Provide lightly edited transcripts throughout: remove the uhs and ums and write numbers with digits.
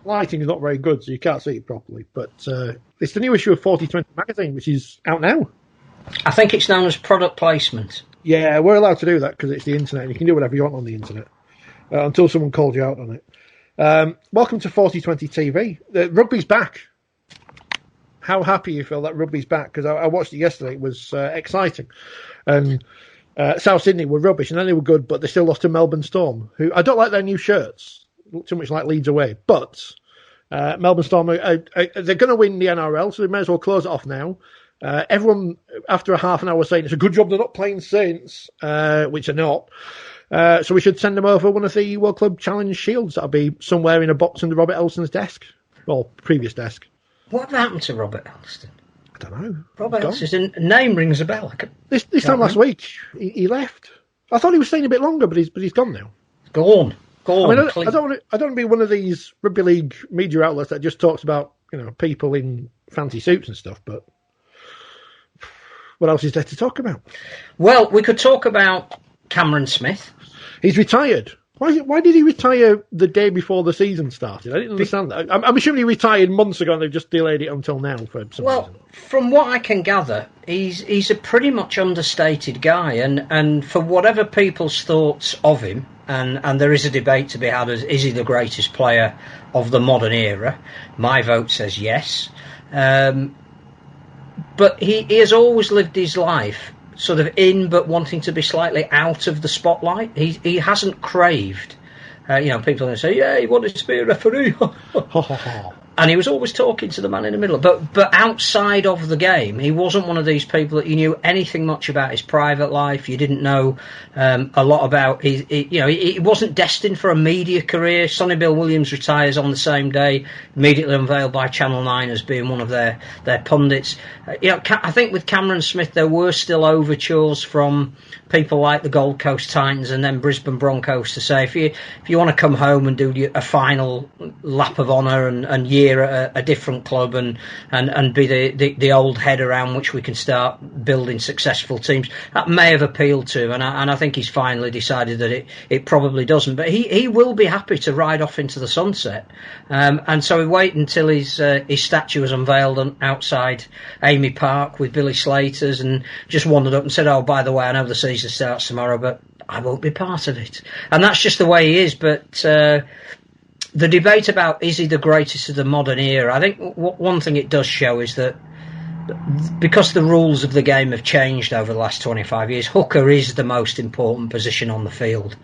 lighting is not very good, so you can't see it properly. But it's the new issue of 4020 magazine, which is out now. I think it's known as product placement. Yeah, we're allowed to do that because it's the internet, and you can do whatever you want on the internet until someone calls you out on it. Welcome to 4020 TV. Rugby's back. How happy you feel that rugby's back? Because I watched it yesterday. It was exciting. And South Sydney were rubbish, and then they were good, but they still lost to Melbourne Storm, who I don't like their new shirts. Look too much like Leeds away. But Melbourne Storm, they're going to win the NRL, so they may as well close it off now. Everyone, after a half an hour, was saying it's a good job they're not playing Saints, which they're not. So we should send them over one of the World Club Challenge shields. That'll be somewhere in a box under Robert Elston's desk, or previous desk. What happened to Robert Elston? I don't know. Robert Elston's name rings a bell. This time last week, he left. I thought he was staying a bit longer, but he's gone now. Gone. I mean, I don't want to be one of these rugby league media outlets that just talks about people in fancy suits and stuff. But what else is there to talk about? Well, we could talk about Cameron Smith. He's retired. Why did he retire the day before the season started? I didn't understand that. I'm assuming he retired months ago and they've just delayed it until now for some reason. From what I can gather, he's a pretty much understated guy, and for whatever people's thoughts of him, and there is a debate to be had as is he the greatest player of the modern era? My vote says yes. But he has always lived his life sort of in, but wanting to be slightly out of the spotlight. He hasn't craved. People are going to say, yeah, he wanted to be a referee. And he was always talking to the man in the middle. But outside of the game, he wasn't one of these people that you knew anything much about his private life. You didn't know a lot about he wasn't destined for a media career. Sonny Bill Williams retires on the same day, immediately unveiled by Channel 9 as being one of their pundits. I think with Cameron Smith, there were still overtures from people like the Gold Coast Titans and then Brisbane Broncos to say, if you want to come home and do a final lap of honour and year at a different club and be the old head around which we can start building successful teams, that may have appealed to him, and I think he's finally decided that it probably doesn't. But he will be happy to ride off into the sunset, and so we wait until his statue is unveiled outside Amy Park with Billy Slater's, and just wandered up and said, oh, by the way, I know the season starts tomorrow, but I won't be part of it. And that's just the way he is. But the debate about is he the greatest of the modern era, I think one thing it does show is that because the rules of the game have changed over the last 25 years, hooker is the most important position on the field.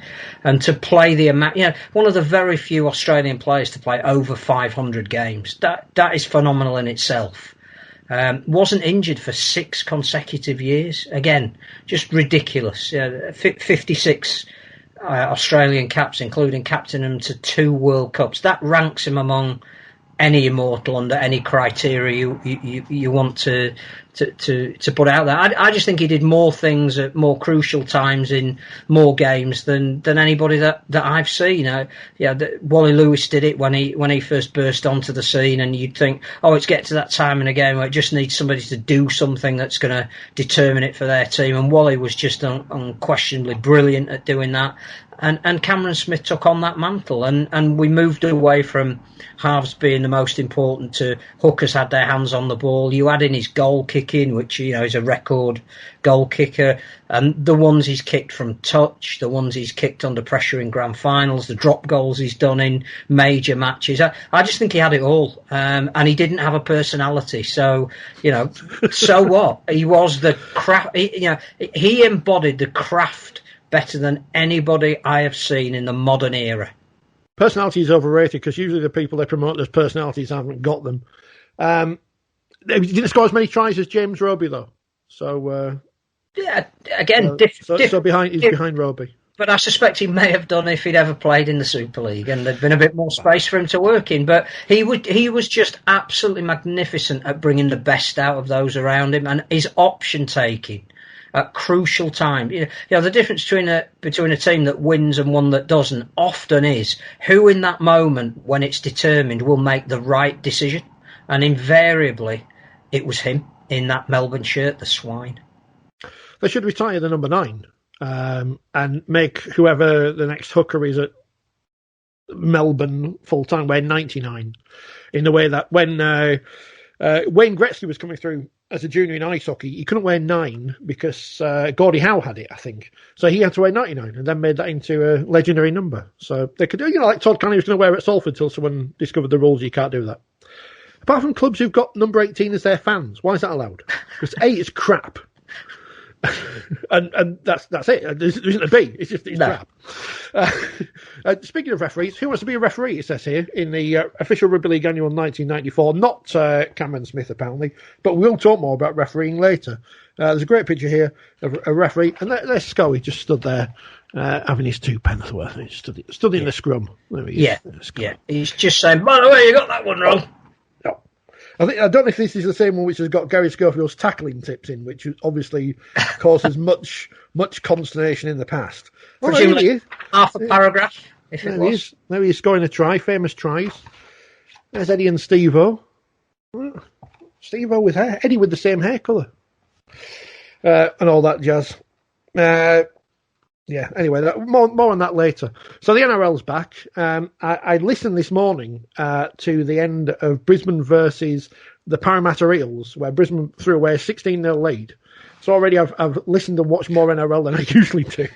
And to play one of the very few Australian players to play over 500 games, that is phenomenal in itself. Wasn't injured for 6 consecutive years. Again, just ridiculous. 56 Australian caps, including captaining them to 2 World Cups. That ranks him among any immortal under any criteria you want to put out there. I just think he did more things at more crucial times in more games than anybody that I've seen. Wally Lewis did it when he first burst onto the scene, and you'd think, oh, it's getting to that time in a game where it just needs somebody to do something that's going to determine it for their team, and Wally was just unquestionably brilliant at doing that. And Cameron Smith took on that mantle, and we moved away from halves being the most important to hookers had their hands on the ball. You add in his goal kicking, which is a record goal kicker, and the ones he's kicked from touch, the ones he's kicked under pressure in grand finals, the drop goals he's done in major matches. I just think he had it all, and he didn't have a personality. So so what? He was the craft. He embodied the craft better than anybody I have seen in the modern era. Personality is overrated because usually the people they promote as personalities haven't got them. He didn't score as many tries as James Roby, though. So again, he's behind Roby. But I suspect he may have done if he'd ever played in the Super League and there'd been a bit more space for him to work in. But he was just absolutely magnificent at bringing the best out of those around him, and his option taking at crucial time. The difference between a team that wins and one that doesn't often is who in that moment, when it's determined, will make the right decision. And invariably, it was him in that Melbourne shirt, the swine. They should retire the number 9 and make whoever the next hooker is at Melbourne full time, wearing 99, in the way that when Wayne Gretzky was coming through as a junior in ice hockey, he couldn't wear 9 because Gordie Howe had it, I think. So he had to wear 99 and then made that into a legendary number. So they could do, like Todd Canny was going to wear it at Salford until someone discovered the rules. You can't do that. Apart from clubs who've got number 18 as their fans, why is that allowed? Because A, it's crap. and that's it. There isn't a B. It's just crap. Speaking of referees, who wants to be a referee? It says here in the official Rugby League Annual 1994. Not Cameron Smith apparently, but we'll talk more about refereeing later. There's a great picture here of a referee, and there's Scully just stood there having his 2 pence worth. He stood in the scrum. There he is. Yeah. He's just saying, by the way, you got that one wrong. I don't know if this is the same one which has got Gary Schofield's tackling tips in, which obviously causes much consternation in the past. Well, there he is. Half a paragraph, if it was. There he is scoring a try, famous tries. There's Eddie and Steve-O. Steve-O with hair. Eddie with the same hair colour. And all that jazz. Yeah, anyway, more on that later. So the NRL's back. I listened this morning to the end of Brisbane versus the Parramatta Eels, where Brisbane threw away a 16-0 lead. So already I've listened and watched more NRL than I usually do.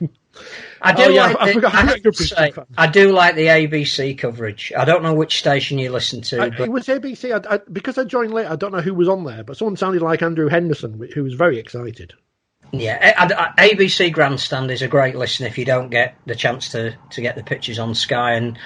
I do like the ABC coverage. I don't know which station you listen to. It was ABC. Because I joined late, I don't know who was on there, but someone sounded like Andrew Henderson, who was very excited. Yeah, ABC Grandstand is a great listen if you don't get the chance to get the pictures on Sky. And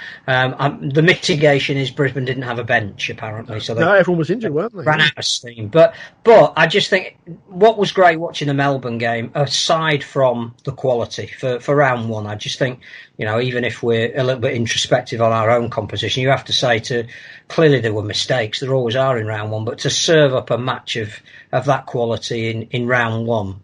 the mitigation is Brisbane didn't have a bench, apparently. So everyone was injured, weren't they? Ran out of steam. But I just think what was great watching the Melbourne game, aside from the quality for round one, I just think, even if we're a little bit introspective on our own composition, you have to say clearly there were mistakes. There always are in round one. But to serve up a match of that quality in round one,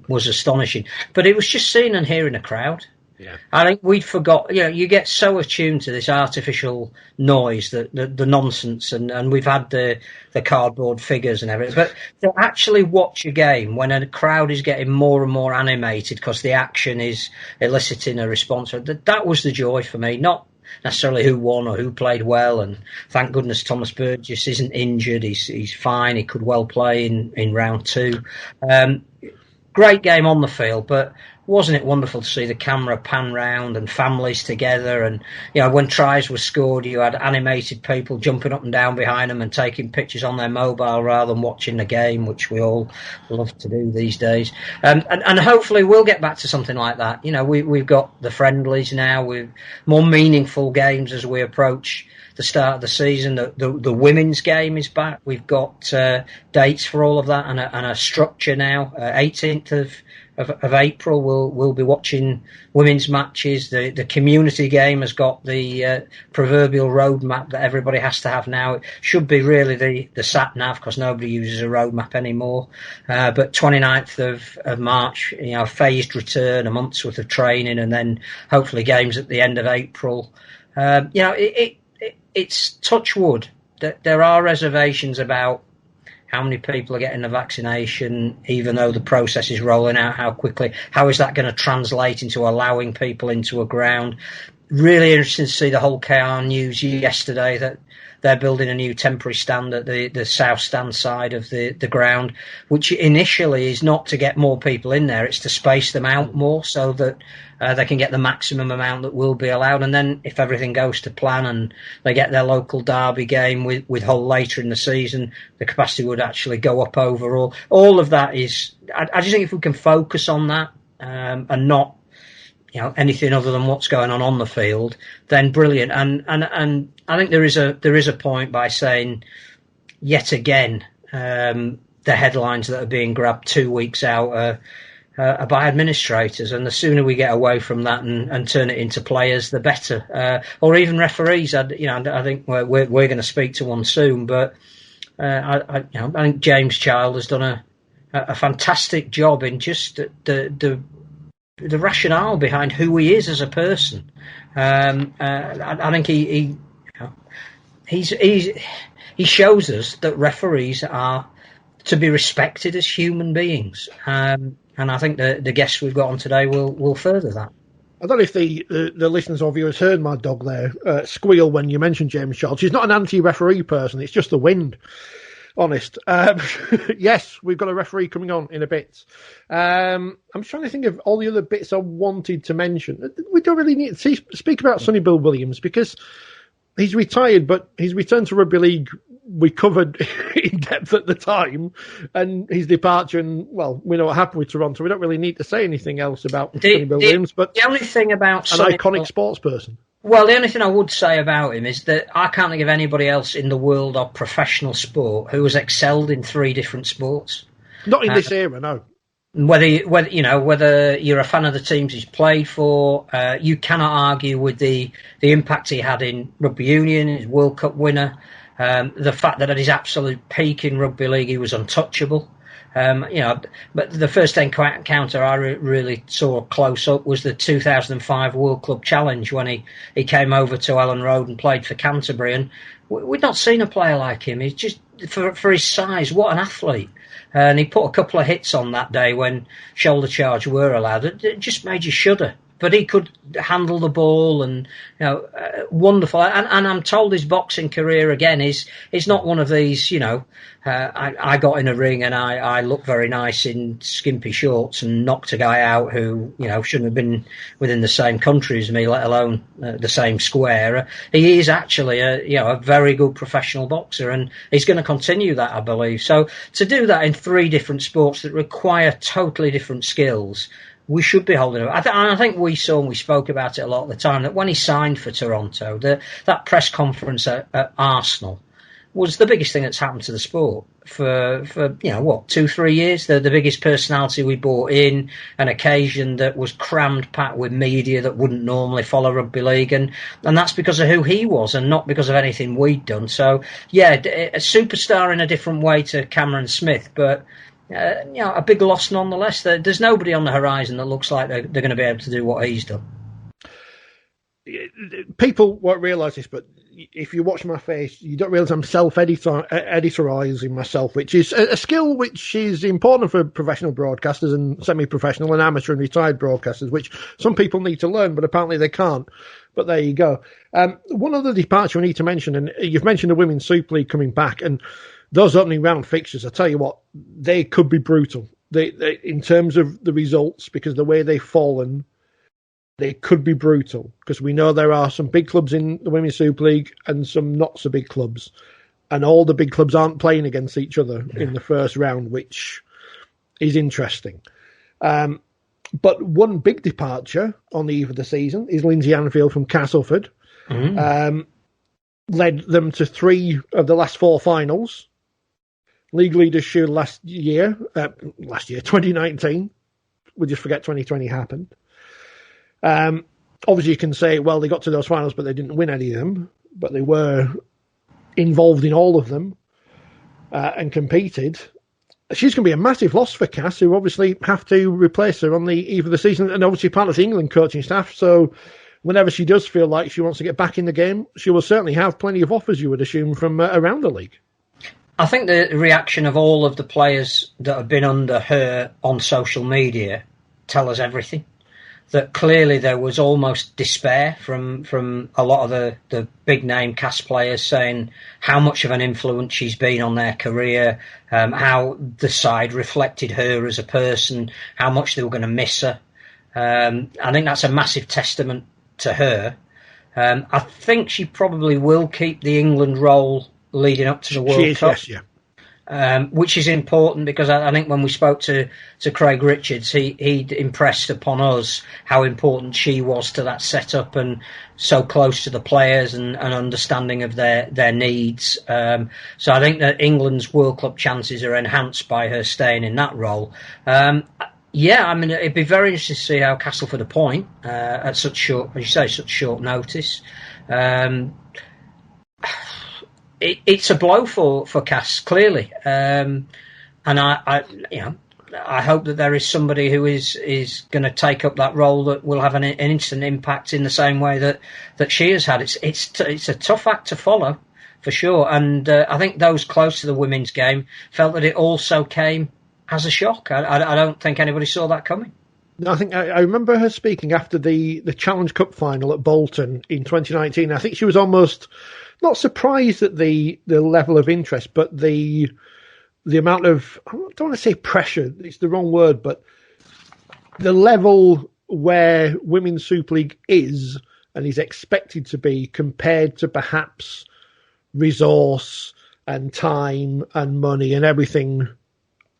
was astonishing, but it was just seeing and hearing a crowd. Yeah, I think we'd forgot. You get so attuned to this artificial noise, the nonsense, and we've had the cardboard figures and everything. But to actually watch a game when a crowd is getting more and more animated because the action is eliciting a response, that was the joy for me. Not necessarily who won or who played well, and thank goodness Thomas Burgess isn't injured. He's fine. He could well play in round 2. Great game on the field, but wasn't it wonderful to see the camera pan round and families together? And when tries were scored, you had animated people jumping up and down behind them and taking pictures on their mobile rather than watching the game, which we all love to do these days. And hopefully we'll get back to something like that. We've got the friendlies now with more meaningful games as we approach the start of the season. The women's game is back. We've got dates for all of that and a structure now. 18th of April we'll be watching women's matches. The community game has got the proverbial roadmap that everybody has to have now. It should be really the sat nav because nobody uses a roadmap anymore. But 29th of March, phased return, a month's worth of training, and then hopefully games at the end of April. It's touch wood that there are reservations about how many people are getting the vaccination, even though the process is rolling out, how quickly, how is that going to translate into allowing people into a ground? Really interesting to see the whole KR news yesterday that they're building a new temporary stand at the south stand side of the ground, which initially is not to get more people in there, it's to space them out more so that they can get the maximum amount that will be allowed. And then if everything goes to plan and they get their local derby game with Hull later in the season, the capacity would actually go up overall. All of that is, I just think if we can focus on that and not anything other than what's going on the field, then brilliant. And I think there is a point by saying yet again the headlines that are being grabbed 2 weeks out are by administrators, and the sooner we get away from that and turn it into players, the better. Or even referees. I think we're going to speak to one soon, but I think James Child has done a fantastic job in just the rationale behind who he is as a person. I think he shows us that referees are to be respected as human beings, and I think the guests we've got on today will further that. I don't know if the listeners or viewers heard my dog there squeal when you mentioned James Charles. She's not an anti-referee person. It's just the wind. Honest. Yes, we've got a referee coming on in a bit. I'm trying to think of all the other bits I wanted to mention. We don't really need to speak about Sonny Bill Williams because he's retired, but his return to rugby league we covered in depth at the time, and his departure, and well, we know what happened with Toronto. We don't really need to say anything else about Sonny Bill Williams, but the only thing about an iconic sports person. Well, the only thing I would say about him is that I can't think of anybody else in the world of professional sport who has excelled in 3 different sports. Not in this era, no. Whether you're a fan of the teams he's played for, you cannot argue with the impact he had in rugby union, his World Cup winner, the fact that at his absolute peak in rugby league he was untouchable. But the first encounter I really saw close up was the 2005 World Club Challenge when he came over to Ellen Road and played for Canterbury, and we'd not seen a player like him. He's just for his size, what an athlete. And he put a couple of hits on that day when shoulder charge were allowed. It just made you shudder. But he could handle the ball, and wonderful. And I'm told his boxing career again is not one of these. I got in a ring and I looked very nice in skimpy shorts and knocked a guy out who shouldn't have been within the same country as me, let alone the same square. He is actually a very good professional boxer, and he's going to continue that, I believe. So to do that in 3 different sports that require totally different skills, we should be holding it. I think we saw and we spoke about it a lot at the time that when he signed for Toronto, that press conference at Arsenal was the biggest thing that's happened to the sport for 2-3 years. The biggest personality we brought in, an occasion that was crammed packed with media that wouldn't normally follow rugby league, and that's because of who he was and not because of anything we'd done. So yeah, a superstar in a different way to Cameron Smith, but a big loss nonetheless. There's nobody on the horizon that looks like they're going to be able to do what he's done. People won't realise this, but if you watch my face, you don't realise I'm self-editorising myself, which is a skill which is important for professional broadcasters and semi-professional and amateur and retired broadcasters, which some people need to learn, but apparently they can't. But there you go. One other departure we need to mention, and you've mentioned the Women's Super League coming back, and those opening round fixtures, I tell you what, they could be brutal. They in terms of the results, because the way they've fallen, they could be brutal. Because we know there are some big clubs in the Women's Super League and some not so big clubs. And all the big clubs aren't playing against each other in the first round, which is interesting. But one big departure on the eve of the season is Lindsay Anfield from Castleford. Led them to 3 of the last 4 finals. League Leaders Shield last year, 2019. We just forget 2020 happened. Obviously, you can say, well, they got to those finals, but they didn't win any of them. But they were involved in all of them and competed. She's going to be a massive loss for Cass, who obviously have to replace her on the eve of the season, and obviously part of the England coaching staff. So whenever she does feel like she wants to get back in the game, she will certainly have plenty of offers, you would assume, from around the league. I think the reaction of all of the players that have been under her on social media tell us everything. That clearly there was almost despair from a lot of the big name cast players saying how much of an influence she's been on their career, how the side reflected her as a person, how much they were going to miss her. I think that's a massive testament to her. I think she probably will keep the England role leading up to the World Cup. Yes, yeah. Which is important because I think when we spoke to Craig Richards, he'd impressed upon us how important she was to that setup and so close to the players and understanding of their needs. So I think that England's World Cup chances are enhanced by her staying in that role. It'd be very interesting to see how Castleford appoint at such short notice. It's a blow for Cass, clearly, and I hope that there is somebody who is going to take up that role that will have an instant impact in the same way that she has had. It's a tough act to follow, for sure, and I think those close to the women's game felt that it also came as a shock. I don't think anybody saw that coming. I think I remember her speaking after the Challenge Cup final at Bolton in 2019. I think she was almost not surprised at the level of interest, but the amount of, I don't want to say pressure, it's the wrong word, but the level where Women's Super League is and is expected to be compared to perhaps resource and time and money and everything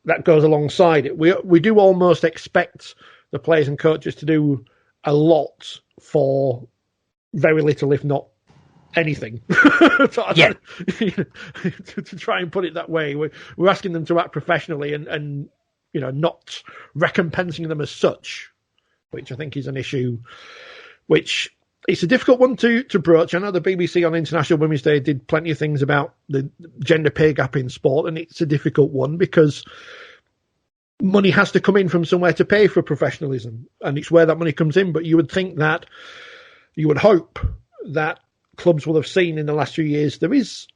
that goes alongside it. We do almost expect the players and coaches to do a lot for very little, if not anything. Yeah. to try and put it that way, we're asking them to act professionally and not recompensing them as such, which I think is an issue. Which it's a difficult one to broach. I know the BBC on International Women's Day did plenty of things about the gender pay gap in sport, and it's a difficult one because money has to come in from somewhere to pay for professionalism, and it's where that money comes in. But you would hope that clubs will have seen in the last few years there is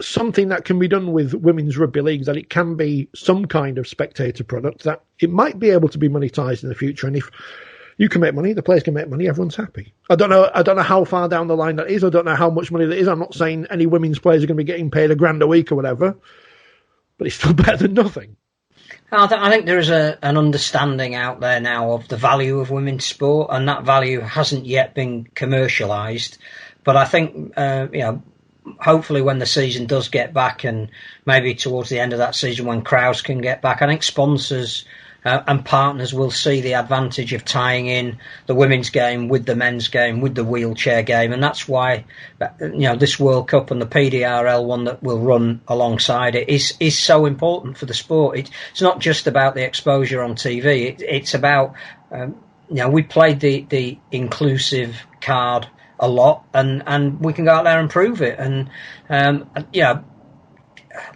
something that can be done with women's rugby leagues, that it can be some kind of spectator product, that it might be able to be monetised in the future. And if you can make money, the players can make money, everyone's happy. I don't know how far down the line that is. I don't know how much money that is. I'm not saying any women's players are going to be getting paid $1,000 a week or whatever, but it's still better than nothing. I think there is an understanding out there now of the value of women's sport, and that value hasn't yet been commercialised. But I think, hopefully when the season does get back, and maybe towards the end of that season when crowds can get back, I think sponsors and partners will see the advantage of tying in the women's game with the men's game, with the wheelchair game. And that's why, this World Cup and the PDRL one that will run alongside it is so important for the sport. It's not just about the exposure on TV. It's about, we played the inclusive card a lot, and we can go out there and prove it. And,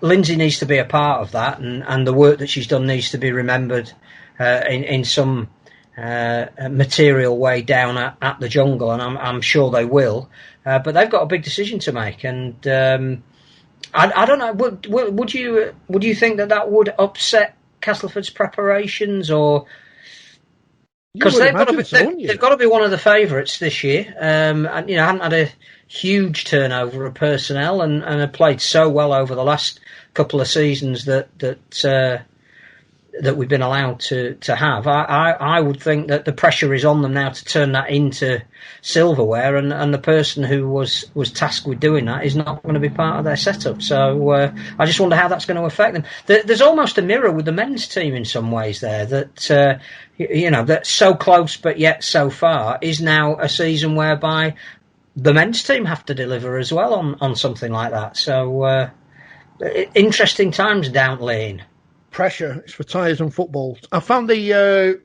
Lindsay needs to be a part of that, and the work that she's done needs to be remembered in some material way down at the jungle, and I'm sure they will. But they've got a big decision to make, and I don't know. Would you think that would upset Castleford's preparations, or because they've got to be one of the favourites this year, and haven't had a huge turnover of personnel, and have played so well over the last couple of seasons that we've been allowed to have. I would think that the pressure is on them now to turn that into silverware, and the person who was tasked with doing that is not going to be part of their setup. So I just wonder how that's going to affect them. There's almost a mirror with the men's team in some ways there, that that's so close but yet so far, is now a season whereby the men's team have to deliver as well on something like that. So interesting times down lane. Pressure. It's for tyres and footballs. I found the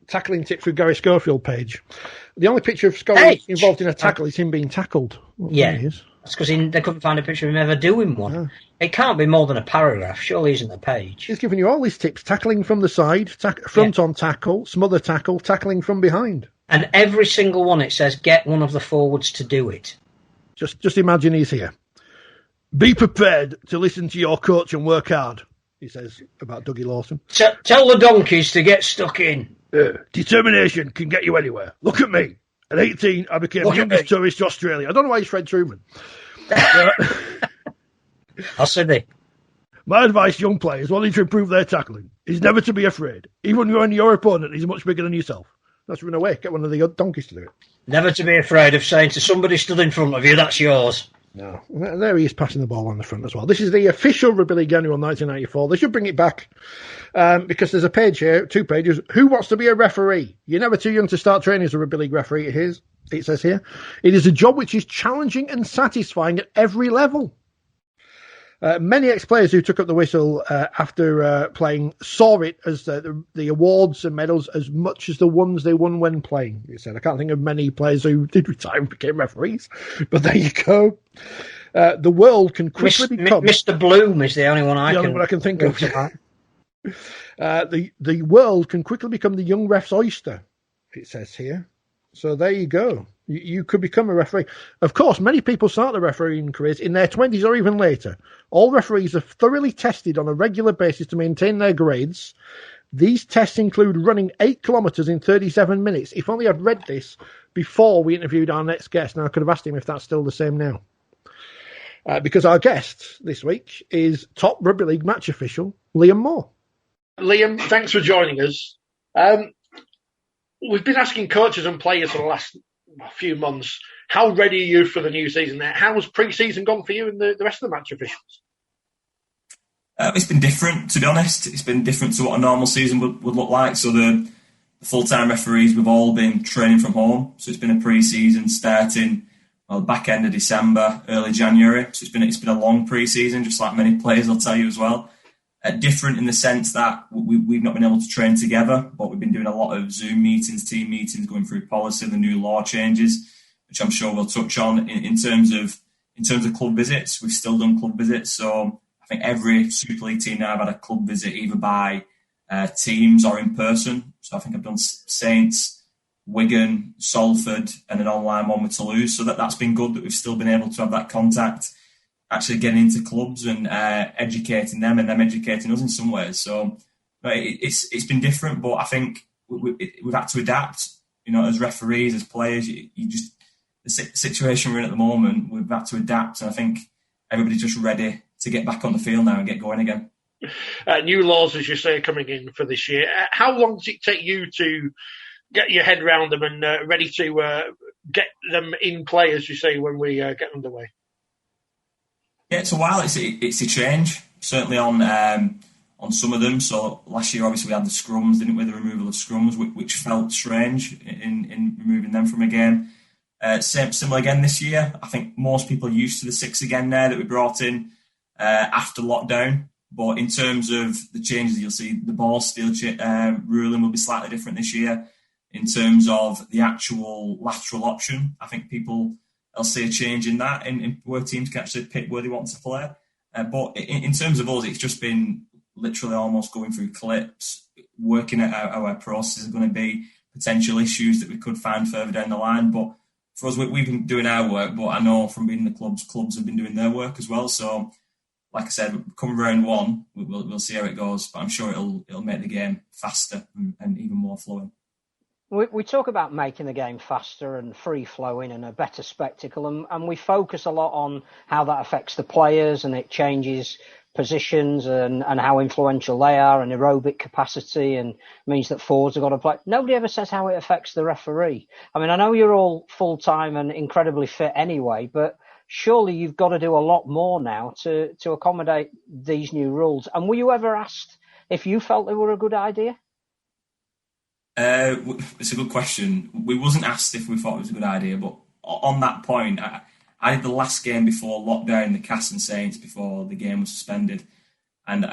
tackling tips with Gary Schofield page. The only picture of Scotty involved in a tackle is him being tackled. Yeah, that's because they couldn't find a picture of him ever doing one. Yeah. It can't be more than a paragraph. Surely isn't a page. He's giving you all these tips: tackling from the side, front on tackle, smother tackle, tackling from behind. And every single one, it says, get one of the forwards to do it. Just imagine he's here. Be prepared to listen to your coach and work hard, he says about Dougie Lawson. Tell the donkeys to get stuck in. Determination can get you anywhere. Look at me. At 18, I became the youngest tourist to Australia. I don't know why he's Fred Truman. I'll say that. My advice, young players wanting to improve their tackling, is never to be afraid. Even when your opponent is much bigger than yourself. Let's run away. Get one of the donkeys to do it. Never to be afraid of saying to somebody stood in front of you, that's yours. No. There he is passing the ball on the front as well. This is the official Rugby League Annual 1994. They should bring it back because there's a page here, 2 pages. Who wants to be a referee? You're never too young to start training as a Rugby League referee. It says here. It is a job which is challenging and satisfying at every level. Many ex-players who took up the whistle after playing saw it as the awards and medals as much as the ones they won when playing. He said, I can't think of many players who did retire and became referees, but there you go. The world can quickly become... Mr. Bloom is the only one I can think of. The world can quickly become the young ref's oyster, it says here. So there you go. You could become a referee. Of course, many people start their refereeing careers in their 20s or even later. All referees are thoroughly tested on a regular basis to maintain their grades. These tests include running 8 kilometres in 37 minutes. If only I'd read this before we interviewed our next guest, and I could have asked him if that's still the same now. Because our guest this week is top Rugby League match official, Liam Moore. Liam, thanks for joining us. We've been asking coaches and players for the last few months, how ready are you for the new season? How has pre-season gone for you and the rest of the match officials? It's been different, to be honest. It's been different to what a normal season would look like. So the full-time referees, we've all been training from home. So it's been a pre-season starting back end of December, early January. So it's been a long pre-season, just like many players will tell you as well. Different in the sense that we've not been able to train together, but we've been doing a lot of Zoom meetings, team meetings, going through policy, the new law changes, which I'm sure we'll touch on. In terms of club visits, we've still done club visits. So I think every Super League team now have had a club visit either by teams or in person. So I think I've done Saints, Wigan, Salford, and an online one with Toulouse. So that's been good that we've still been able to have that contact, actually getting into clubs and educating them and them educating us in some ways. So it's been different, but I think we've had to adapt. You know, as referees, as players, you just the situation we're in at the moment, we've had to adapt, and I think everybody's just ready to get back on the field now and get going again. New laws, as you say, are coming in for this year. How long does it take you to get your head around them and ready to get them in play, as you say, when we get underway? Yeah, it's a while. It's a change, certainly on some of them. So last year, obviously, we had the scrums, didn't we? The removal of scrums, which felt strange in removing them from a game. Similar again this year. I think most people are used to the 6 again now that we brought in after lockdown. But in terms of the changes, you'll see the ball steal ruling will be slightly different this year. In terms of the actual lateral option, I think they'll see a change in that, in where teams can actually pick where they want to play. But in terms of us, it's just been literally almost going through clips, working out how our process is going to be, potential issues that we could find further down the line. But for us, we've been doing our work, but I know from being in the clubs have been doing their work as well. So, like I said, come round one, we'll see how it goes. But I'm sure it'll make the game faster and even more flowing. We talk about making the game faster and free-flowing and a better spectacle, and we focus a lot on how that affects the players, and it changes positions and how influential they are and aerobic capacity, and means that forwards have got to play. Nobody ever says how it affects the referee. I mean, I know you're all full-time and incredibly fit anyway, but surely you've got to do a lot more now to accommodate these new rules. And were you ever asked if you felt they were a good idea? It's a good question. We wasn't asked if we thought it was a good idea, but on that point, I did the last game before lockdown, the Castleford Saints, before the game was suspended, and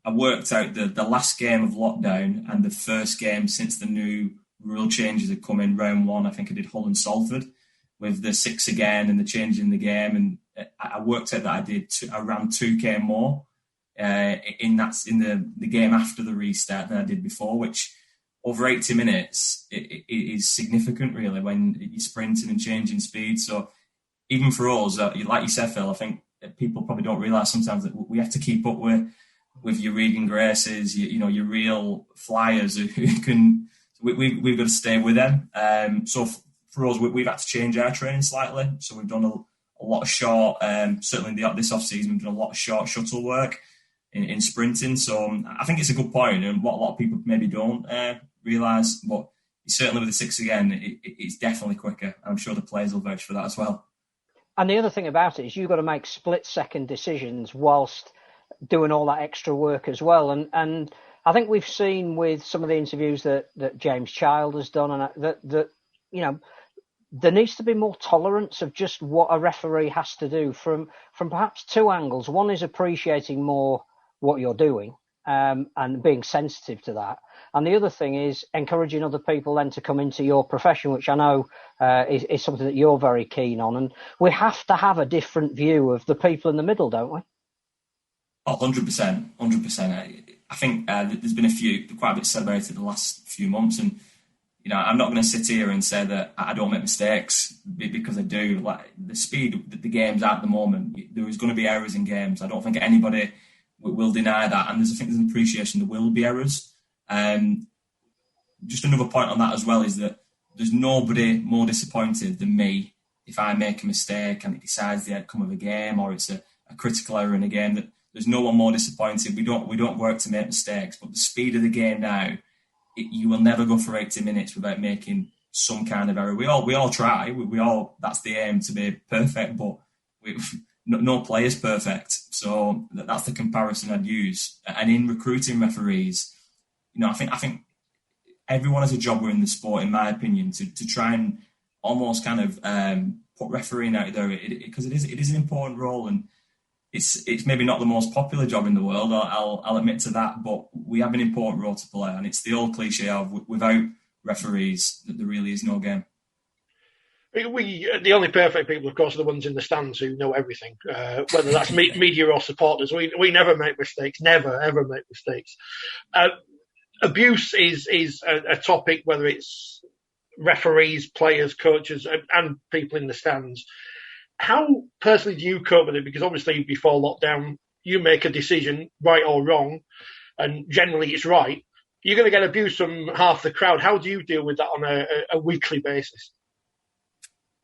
I worked out the last game of lockdown and the first game since the new rule changes had come in round 1. I think I did Hull and Salford with the 6 again and the change in the game, and I worked out that I ran 2k more in the game after the restart than I did before, which over 80 minutes, it is significant, really, when you're sprinting and changing speed. So even for us, like you said, Phil, I think people probably don't realise sometimes that we have to keep up with your Regan Graces, your real flyers who can. We've got to stay with them. So for us, we've had to change our training slightly. So we've done a lot of short, certainly this off-season, we've done a lot of short shuttle work in sprinting. So I think it's a good point, and what a lot of people maybe don't realise, but certainly with the 6 again, it's definitely quicker. I'm sure the players will vouch for that as well. And the other thing about it is you've got to make split-second decisions whilst doing all that extra work as well. And I think we've seen with some of the interviews that James Child has done, and that there needs to be more tolerance of just what a referee has to do from perhaps 2 angles. One is appreciating more what you're doing and being sensitive to that. And the other thing is encouraging other people then to come into your profession, which I know is something that you're very keen on. And we have to have a different view of the people in the middle, don't we? Oh, 100%. 100%. I think there's been quite a bit celebrated the last few months. And, I'm not going to sit here and say that I don't make mistakes, because I do. Like the speed that the game's at the moment, there is going to be errors in games. I don't think anybody will deny that. And I think there's an appreciation there will be errors. Just another point on that as well is that there's nobody more disappointed than me if I make a mistake and it decides the outcome of a game, or it's a critical error in a game. That there's no one more disappointed. We don't work to make mistakes, but the speed of the game now, you will never go for 80 minutes without making some kind of error. We all try. We all, that's the aim, to be perfect, but no player's perfect. So that's the comparison I'd use. And in recruiting referees, I think everyone has a job within the sport, in my opinion, to try and almost kind of put refereeing out there, because it is an important role, and it's maybe not the most popular job in the world. I'll admit to that, but we have an important role to play, and it's the old cliche of without referees, that there really is no game. The only perfect people, of course, are the ones in the stands who know everything, whether that's media or supporters. We never make mistakes, never, ever make mistakes. Abuse is a topic, whether it's referees, players, coaches, and people in the stands. How personally do you cope with it? Because obviously before lockdown, you make a decision, right or wrong, and generally it's right. You're going to get abuse from half the crowd. How do you deal with that on a weekly basis?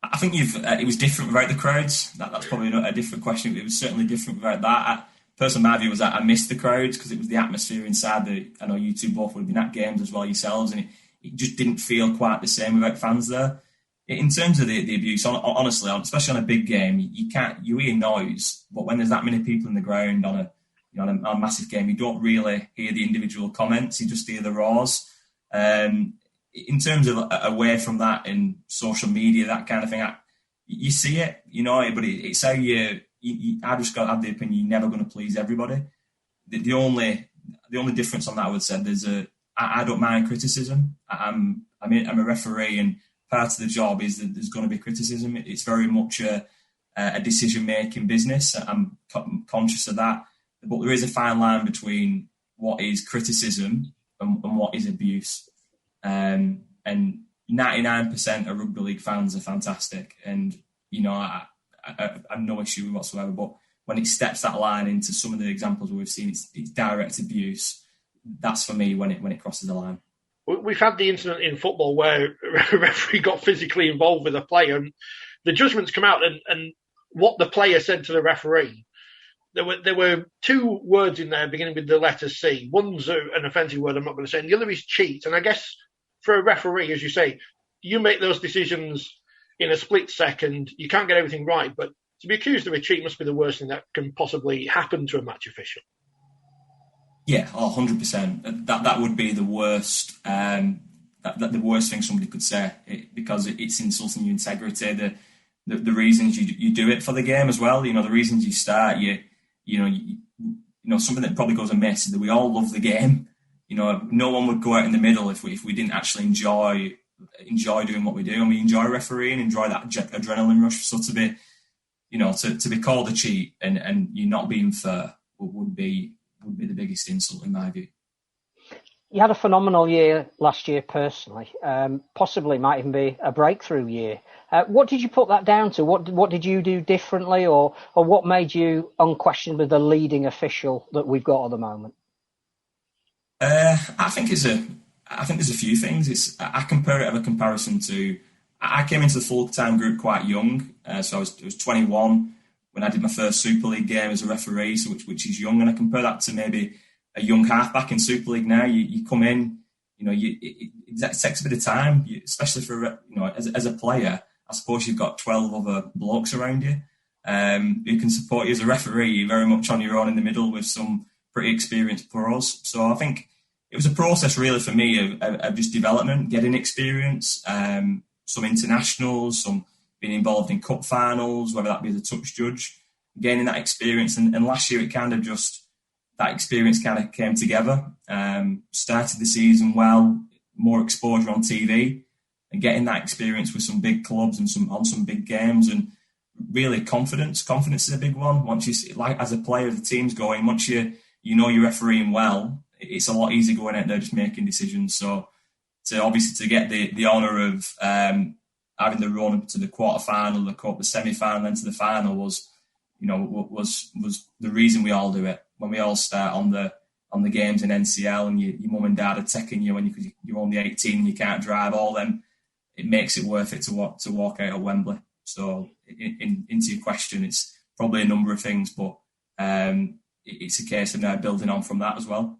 I think it was different without the crowds. That's probably not a different question. It was certainly different without that. Personally, my view was that I missed the crowds because it was the atmosphere inside. I know you two both would have been at games as well yourselves, and it just didn't feel quite the same without fans there. In terms of the abuse, honestly, especially on a big game, you hear noise, but when there's that many people in the ground on a massive game, you don't really hear the individual comments. You just hear the roars. In terms of away from that in social media, that kind of thing, you see it, but it's how I just got to have the opinion you're never going to please everybody. The only difference on that, I would say, I don't mind criticism. I'm a referee, and part of the job is that there's going to be criticism. It's very much a decision-making business. I'm conscious of that. But there is a fine line between what is criticism and what is abuse. And 99% of rugby league fans are fantastic. And, I have no issue whatsoever. But when it steps that line into some of the examples we've seen, it's direct abuse. That's for me when it crosses the line. We've had the incident in football where a referee got physically involved with a player, and the judgments come out, and what the player said to the referee. There were two words in there beginning with the letter C. One's an offensive word I'm not going to say, and the other is cheat. And I guess for a referee, as you say, you make those decisions in a split second. You can't get everything right, but to be accused of a cheat must be the worst thing that can possibly happen to a match official. Yeah, 100%. That would be the worst. The worst thing somebody could say, because it's insulting your integrity. The reasons you do it for the game as well. The reasons you start. Something that probably goes amiss is that we all love the game. No one would go out in the middle if we didn't actually enjoy doing what we do, and we enjoy refereeing, enjoy that adrenaline rush. So to be called a cheat and you not being fair would be the biggest insult in my view. You had a phenomenal year last year personally. Possibly might even be a breakthrough year. What did you put that down to? What did you do differently, or what made you unquestionably the leading official that we've got at the moment? I think there's a few things. I compare it as a comparison to. I came into the full-time group quite young, so I was 21 when I did my first Super League game as a referee, so which is young, and I compare that to maybe a young halfback in Super League now. You come in, it takes a bit of time, especially for as a player. I suppose you've got 12 other blokes around you who can support you as a referee. You're very much on your own in the middle with some pretty experienced pros. So I think it was a process really for me of just development, getting experience, some internationals, some being involved in cup finals, whether that be as a touch judge, gaining that experience. And last year that experience kind of came together. Started the season well, more exposure on TV, and getting that experience with some big clubs and on some big games, and really confidence. Confidence is a big one. Once you, like as a player, the team's going. Once you're refereeing well, it's a lot easier going out there just making decisions. So to get the honour of having the run to the quarter final, the cup, the semi final, then to the final was the reason we all do it. When we all start on the on the games in NCL, and your mum and dad are taking you when you're only 18 and you can't drive, all them, it makes it worth it to walk out at Wembley. So into your question, it's probably a number of things, but it's a case of now building on from that as well.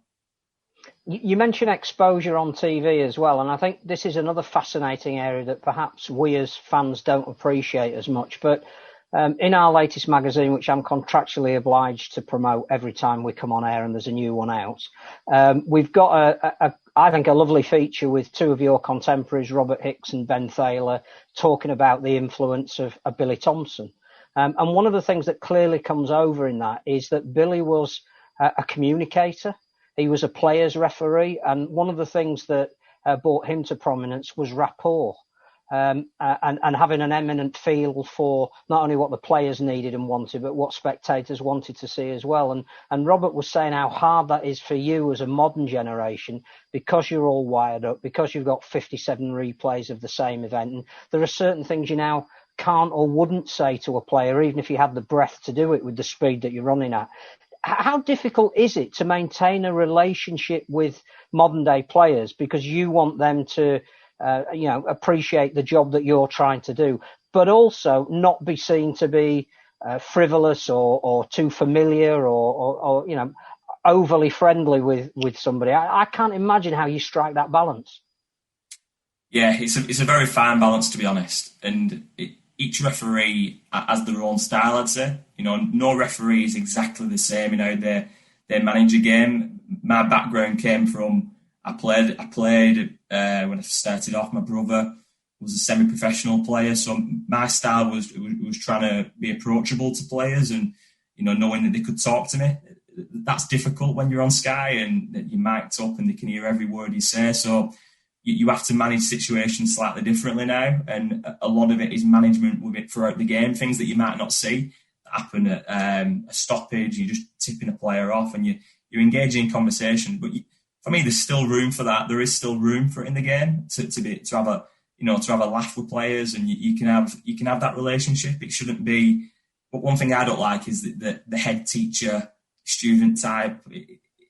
You mentioned exposure on TV as well, and I think this is another fascinating area that perhaps we as fans don't appreciate as much. But in our latest magazine, which I'm contractually obliged to promote every time we come on air and there's a new one out, we've got I think a lovely feature with two of your contemporaries, Robert Hicks and Ben Thaler, talking about the influence of Billy Thompson. And one of the things that clearly comes over in that is that Billy was a communicator. He was a players referee, and one of the things that brought him to prominence was rapport, and having an eminent feel for not only what the players needed and wanted, but what spectators wanted to see as well. And Robert was saying how hard that is for you as a modern generation, because you're all wired up, because you've got 57 replays of the same event, and there are certain things you now can't or wouldn't say to a player, even if you had the breath to do it with the speed that you're running at. How difficult is it to maintain a relationship with modern day players, because you want them to, appreciate the job that you're trying to do, but also not be seen to be frivolous or too familiar or overly friendly with somebody? I can't imagine how you strike that balance. Yeah, it's a very fine balance, to be honest, and each referee has their own style, I'd say. No referee is exactly the same in how they manage a game. My background came from, I played when I started off. My brother was a semi-professional player, so my style was trying to be approachable to players and, knowing that they could talk to me. That's difficult when you're on Sky and you're mic'd up and they can hear every word you say. So you have to manage situations slightly differently now, and a lot of it is management with it throughout the game, things that you might not see happen at a stoppage. You're just tipping a player off and you're engaging in conversation. But for me, there's still room for that. There is still room for it in the game to have a laugh with players, and you can have that relationship. It shouldn't be. But one thing I don't like is the head teacher student type.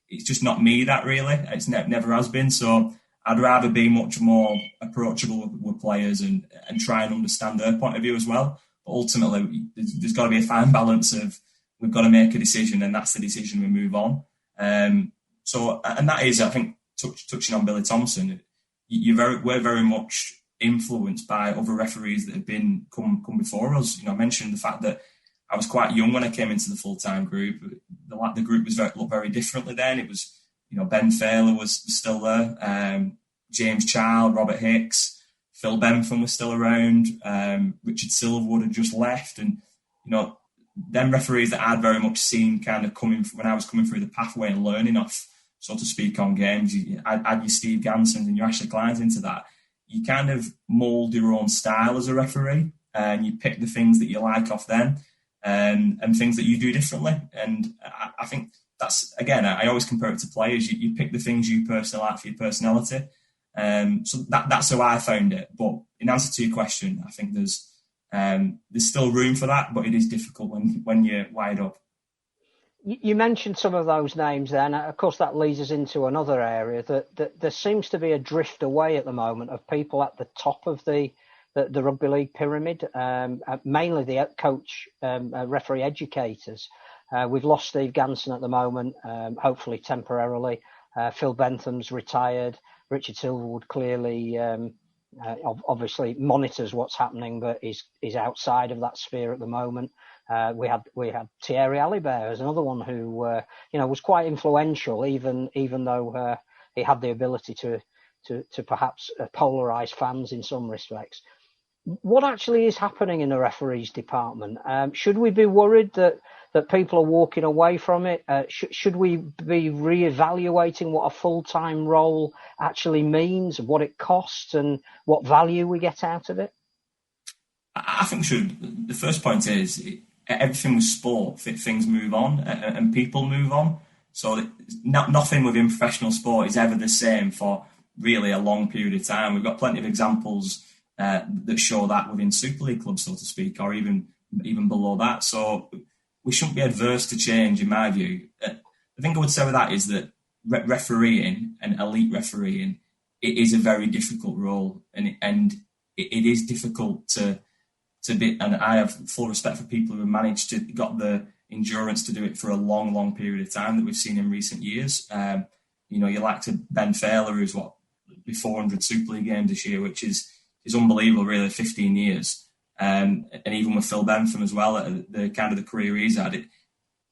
It's just not me. That really, it's never has been. So I'd rather be much more approachable with players and try and understand their point of view as well. But ultimately, there's got to be a fine balance of we've got to make a decision, and that's the decision we move on. And that is, I think, touching on Billy Thompson, we're very much influenced by other referees that have come before us. I mentioned the fact that I was quite young when I came into the full-time group. The group looked very differently then. It was, Ben Thaler was still there, James Child, Robert Hicks, Phil Bentham was still around, Richard Silverwood had just left, and them referees that I'd very much seen kind of coming when I was coming through the pathway and learning off, so to speak, on games. Add your Steve Gansons and your Ashley Kleins into that. You kind of mould your own style as a referee, and you pick the things that you like off them, and things that you do differently. And I think that's, again, I always compare it to players. You pick the things you personally like for your personality. So that's how I found it. But in answer to your question, I think there's still room for that, but it is difficult when you're wired up. You mentioned some of those names then. Of course, that leads us into another area that there seems to be a drift away at the moment of people at the top of the rugby league pyramid, mainly the coach, referee educators. We've lost Steve Ganson at the moment, hopefully temporarily. Phil Bentham's retired. Richard Silverwood clearly, obviously monitors what's happening, but is outside of that sphere at the moment. We had Thierry Alibert as another one who was quite influential, even though he had the ability to perhaps polarise fans in some respects. What actually is happening in the referees department? Should we be worried that people are walking away from it? Should we be re-evaluating what a full-time role actually means, what it costs, and what value we get out of it? I think the first point is everything with sport, things move on and people move on. So nothing within professional sport is ever the same for really a long period of time. We've got plenty of examples that show that within Super League clubs, so to speak, or even below that. So we shouldn't be adverse to change, in my view. The thing I would say with that is that refereeing and elite refereeing, it is a very difficult role, and it is difficult to be. And I have full respect for people who managed to got the endurance to do it for a long, long period of time that we've seen in recent years. You like to Ben Fowler, who's be 400 Super League games this year, which is unbelievable, really, 15 years. And even with Phil Bentham as well, the kind of the career he's had, it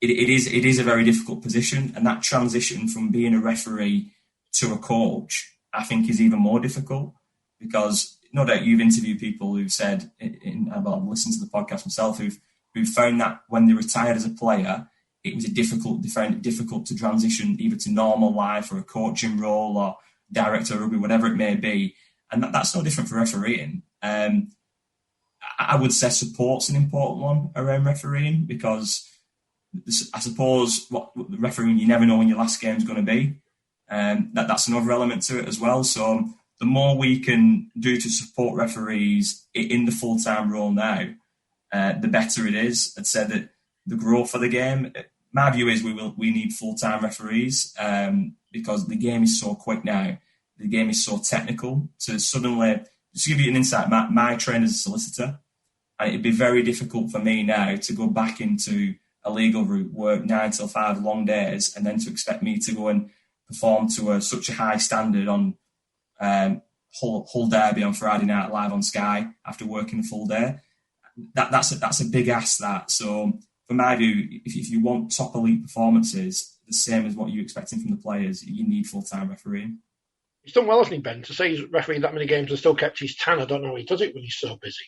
is a very difficult position, and that transition from being a referee to a coach, I think, is even more difficult, because no doubt you've interviewed people who've said, I've listened to the podcast myself, who've found that when they retired as a player, it was they found it difficult to transition either to normal life or a coaching role or director of rugby, whatever it may be. And that's no different for refereeing. I would say support's an important one around refereeing, because I suppose what the refereeing, you never know when your last game's going to be. That's another element to it as well. So the more we can do to support referees in the full-time role now, the better it is. I'd say that the growth of the game, my view is we need full-time referees, because the game is so quick now. The game is so technical. To suddenly, just to give you an insight, my trainer's a solicitor, and it'd be very difficult for me now to go back into a legal route, work 9 till 5 long days, and then to expect me to go and perform to such a high standard on Hull Derby on Friday night live on Sky after working a full day. That's a big ask, that. So from my view, if you want top elite performances, the same as what you're expecting from the players, you need full-time refereeing. He's done well, hasn't he, Ben? To say he's refereed that many games and still kept his tan, I don't know how he does it when he's so busy.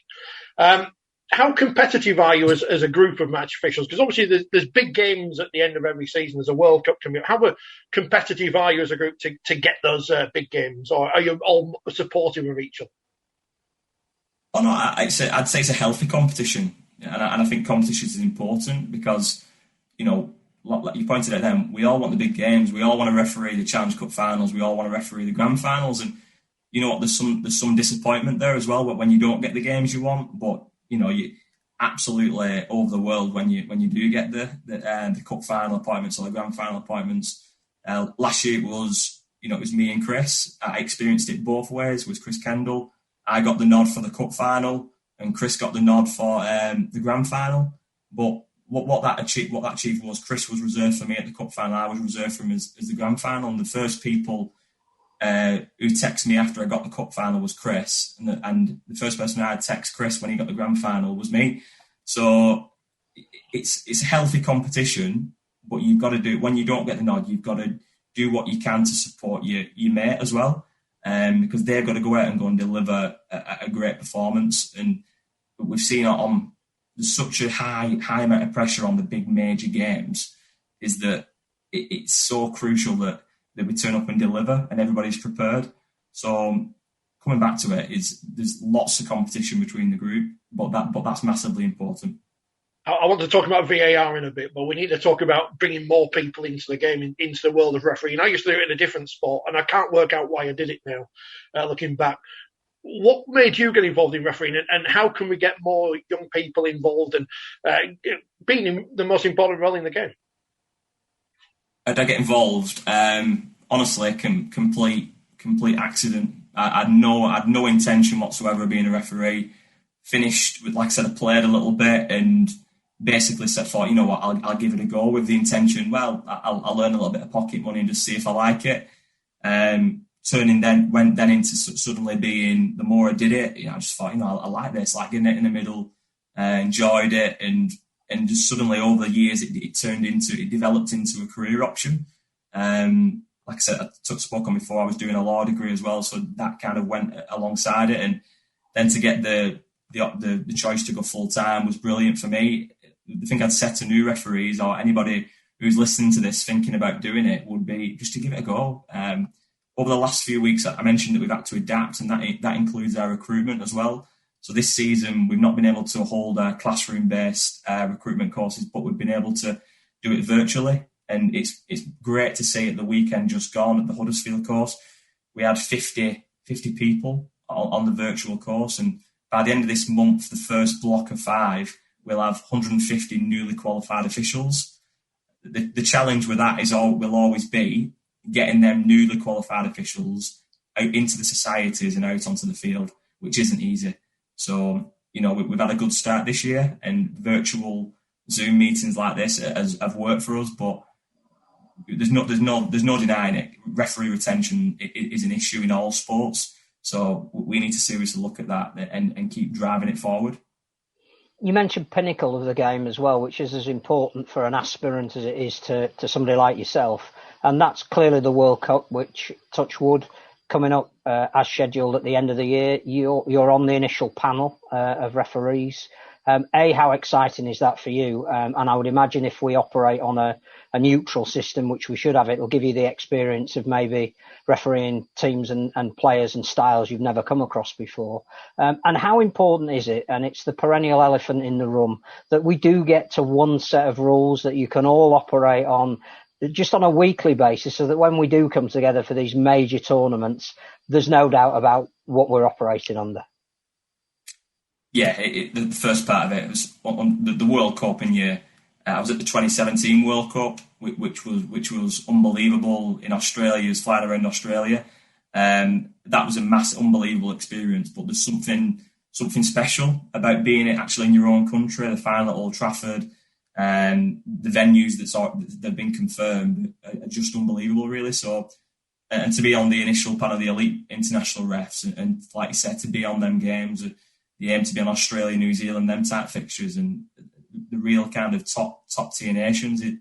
How competitive are you as a group of match officials? Because obviously there's big games at the end of every season. There's a World Cup coming up. How competitive are you as a group to get those big games? Or are you all supportive of each other? Oh, no, I'd say it's a healthy competition. And I think competition is important because, like you pointed out then, we all want the big games. We all want to referee the Challenge Cup finals. We all want to referee the grand finals. And you know what? There's some disappointment there as well when you don't get the games you want. But you absolutely over the world when you do get the cup final appointments or the grand final appointments. Last year it was me and Chris. I experienced it both ways. With Chris Kendall, I got the nod for the cup final, and Chris got the nod for the grand final. But what that achieved was Chris was reserved for me at the cup final. I was reserved for him as the grand final. And the first people who texted me after I got the cup final was Chris, and the first person I had text Chris when he got the grand final was me. So it's a healthy competition, but you've got to do, when you don't get the nod, you've got to do what you can to support your mate as well, because they've got to go out and go and deliver a great performance. And we've seen there's such a high amount of pressure on the big major games, is that it's so crucial that we turn up and deliver and everybody's prepared. So coming back to it, there's lots of competition between the group, but that's massively important. I want to talk about VAR in a bit, but we need to talk about bringing more people into the game, into the world of refereeing. I used to do it in a different sport, and I can't work out why I did it now, looking back. What made you get involved in refereeing, and how can we get more young people involved and being in the most important role in the game? How did I get involved? Honestly, complete accident. I had no intention whatsoever of being a referee. Finished with, like I said, I played a little bit and basically thought, you know what, I'll give it a go with the intention. Well, I'll earn a little bit of pocket money and just see if I like it. Went into suddenly being, the more I did it, I just thought, I like this, like getting it in the middle, enjoyed it, and just suddenly over the years it developed into a career option. Like I said, I spoke on before, I was doing a law degree as well, so that kind of went alongside it, and then to get the choice to go full time was brilliant for me. The thing I'd say to new referees or anybody who's listening to this thinking about doing it would be just to give it a go. Over the last few weeks, I mentioned that we've had to adapt, and that includes our recruitment as well. So this season, we've not been able to hold our classroom-based recruitment courses, but we've been able to do it virtually. And it's great to see at the weekend just gone at the Huddersfield course, we had 50 people on the virtual course. And by the end of this month, the first block of 5, we'll have 150 newly qualified officials. The challenge with that will always be, getting them newly qualified officials out into the societies and out onto the field, which isn't easy. So, we've had a good start this year, and virtual Zoom meetings like this have worked for us, but there's no denying it. Referee retention is an issue in all sports. So we need to seriously look at that and keep driving it forward. You mentioned pinnacle of the game as well, which is as important for an aspirant as it is to somebody like yourself. And that's clearly the World Cup, which, touch wood, coming up as scheduled at the end of the year. You're on the initial panel of referees. How exciting is that for you? And I would imagine if we operate on a neutral system, which we should have, it will give you the experience of maybe refereeing teams and players and styles you've never come across before. And how important is it, and it's the perennial elephant in the room, that we do get to one set of rules that you can all operate on just on a weekly basis, so that when we do come together for these major tournaments, there's no doubt about what we're operating under? Yeah, the first part of it was on the World Cup in year. I was at the 2017 World Cup, which was unbelievable in Australia. I was flying around Australia. That was a unbelievable experience. But there's something special about being actually in your own country. The final at Old Trafford, the venues that've been confirmed are just unbelievable, really. So, and to be on the initial panel of the elite international refs, and like you said, to be on them games. The aim to be on Australia, New Zealand, them type fixtures, and the real kind of top tier nations, it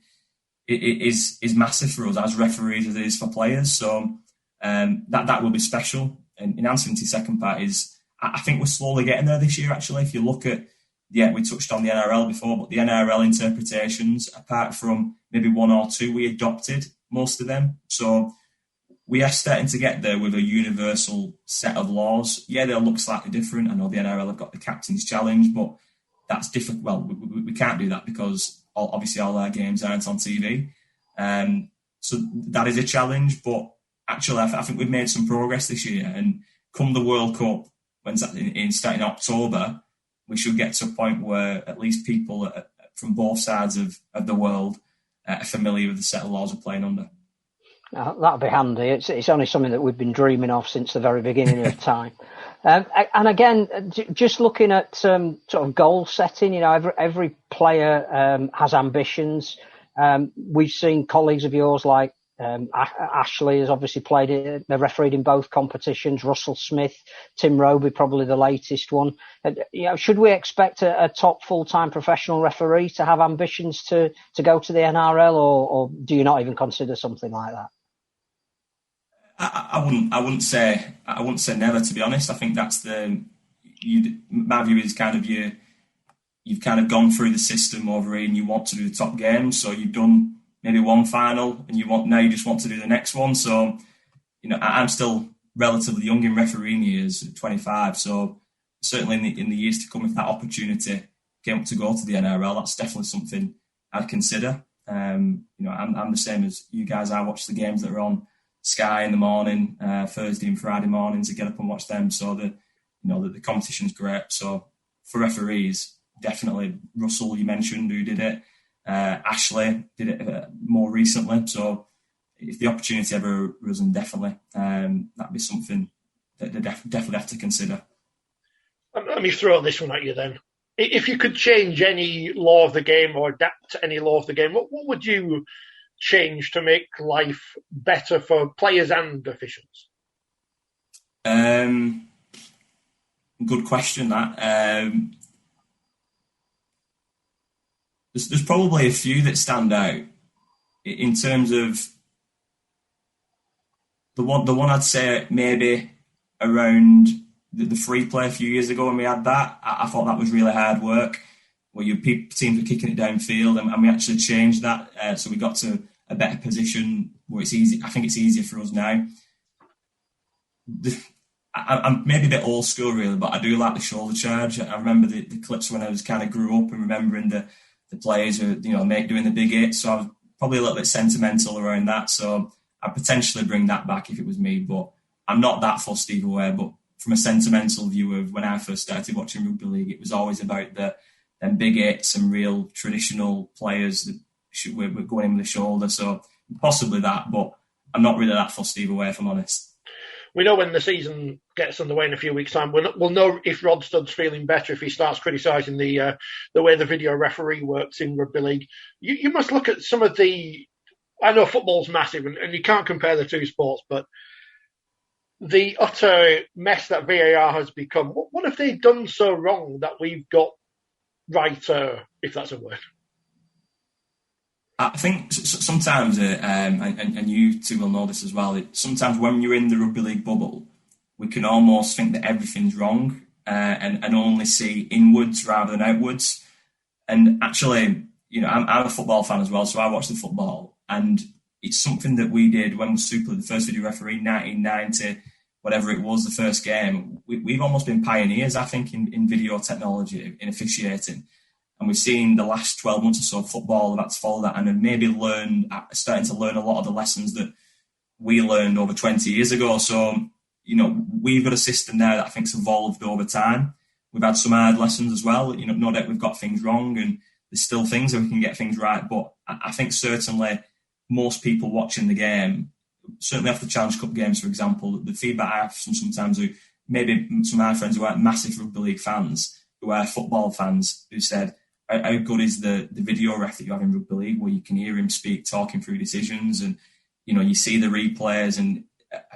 is massive for us as referees as it is for players. So that will be special. And in answering to the second part is, I think we're slowly getting there this year. Actually, if you look at, we touched on the NRL before, but the NRL interpretations, apart from maybe one or two, we adopted most of them. So we are starting to get there with a universal set of laws. Yeah, they'll look slightly different. I know the NRL have got the captain's challenge, but that's different. Well, we can't do that because obviously all our games aren't on TV. So that is a challenge. But actually, I think we've made some progress this year. And come the World Cup, when starting in October, we should get to a point where at least people from both sides of the world are familiar with the set of laws we're playing under. That'll be handy. It's only something that we've been dreaming of since the very beginning of time. And again, just looking at sort of goal setting, every player has ambitions. We've seen colleagues of yours like Ashley has obviously played it. They're refereed in both competitions. Russell Smith, Tim Roby, probably the latest one. Should we expect a top full-time professional referee to have ambitions to go to the NRL, or do you not even consider something like that? I wouldn't say never, to be honest. I think that's my view is kind of you've kind of gone through the system over here and you want to do the top games. So you've done maybe one final and you just want to do the next one. So, I'm still relatively young in refereeing years, 25. So certainly in the years to come, if that opportunity came up to go to the NRL, that's definitely something I'd consider. I'm the same as you guys. I watch the games that are on Sky in the morning, Thursday and Friday mornings. I get up and watch them. So the competition's great. So for referees, definitely Russell, you mentioned, who did it. Ashley did it more recently. So if the opportunity ever arisen, definitely that'd be something that they definitely have to consider. Let me throw this one at you then. If you could change any law of the game or adapt to any law of the game, what would you change to make life better for players and officials? Good question, that. There's probably a few that stand out in terms of the one I'd say maybe around the free play a few years ago when we had that. I thought that was really hard work, where your teams were kicking it downfield, and we actually changed that. So we got to a better position where it's easy. I think it's easier for us now. I'm maybe a bit old school, really, but I do like the shoulder charge. I remember the clips when I was kind of grew up and remembering the players who, doing the big hit. So I was probably a little bit sentimental around that. So I'd potentially bring that back if it was me, but I'm not that fussed either way. But from a sentimental view of when I first started watching Rugby League, it was always about them big hits, some real traditional players that were going in with the shoulder. So possibly that, but I'm not really that fussed either way, if I'm honest. We know when the season gets underway in a few weeks' time, we'll know if Rod Studd's feeling better if he starts criticising the way the video referee works in rugby league. You must look at some of the... I know football's massive and you can't compare the two sports, but the utter mess that VAR has become, what have they done so wrong that we've got right, if that's a word? I think sometimes, and you two will know this as well, sometimes when you're in the rugby league bubble, we can almost think that everything's wrong and only see inwards rather than outwards. And actually, I'm a football fan as well, so I watch the football. And it's something that we did when we was Super, the first video referee, 1990, whatever it was, the first game. We've almost been pioneers, I think, in video technology, in officiating. And we've seen the last 12 months or so football about to follow that and have maybe starting to learn a lot of the lessons that we learned over 20 years ago. So, we've got a system now that I think's evolved over time. We've had some hard lessons as well. No doubt we've got things wrong and there's still things that we can get things right. But I think certainly most people watching the game, certainly after the Challenge Cup games, for example, the feedback I have from sometimes who maybe some of my friends who aren't massive rugby league fans, who are football fans, who said, how good is the video ref that you have in rugby league where you can hear him speak, talking through decisions and, you see the replays and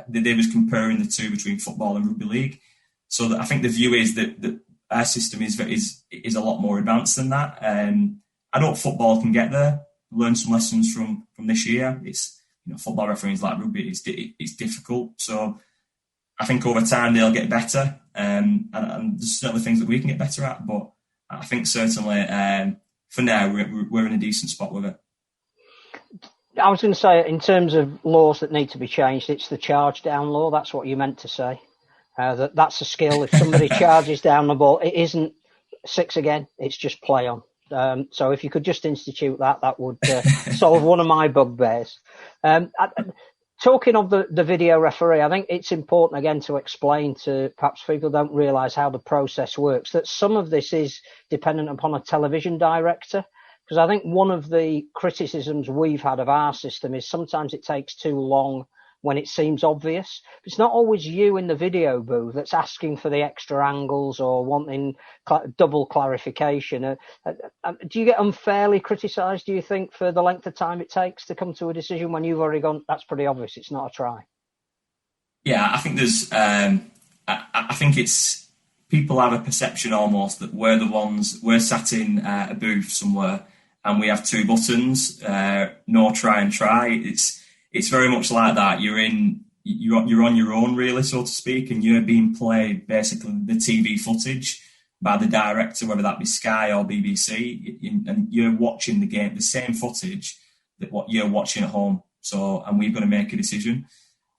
they was comparing the two between football and rugby league. So I think the view is that our system is a lot more advanced than that. I know football can get there, learn some lessons from this year. It's, football refereeing is like rugby, it's difficult. So I think over time they'll get better and there's certainly things that we can get better at, but I think certainly for now we're in a decent spot with it. I was going to say, in terms of laws that need to be changed, it's the charge down law. That's what you meant to say. That's a skill. If somebody charges down the ball, it isn't 6 again. It's just play on. So if you could just institute that would solve one of my bugbears. Talking of the video referee, I think it's important again to explain to perhaps people don't realise how the process works, that some of this is dependent upon a television director. Because I think one of the criticisms we've had of our system is sometimes it takes too long when it seems obvious. It's not always you in the video booth that's asking for the extra angles or wanting double clarification. Do you get unfairly criticised, do you think, for the length of time it takes to come to a decision when you've already gone, that's pretty obvious, it's not a try? Yeah, I think there's... I think it's... People have a perception almost that we're sat in a booth somewhere and we have two buttons, no try and try. It's very much like that. You're on your own, really, so to speak, and you're being played basically the TV footage by the director, whether that be Sky or BBC, and you're watching the game, the same footage that what you're watching at home. So, and we've got to make a decision.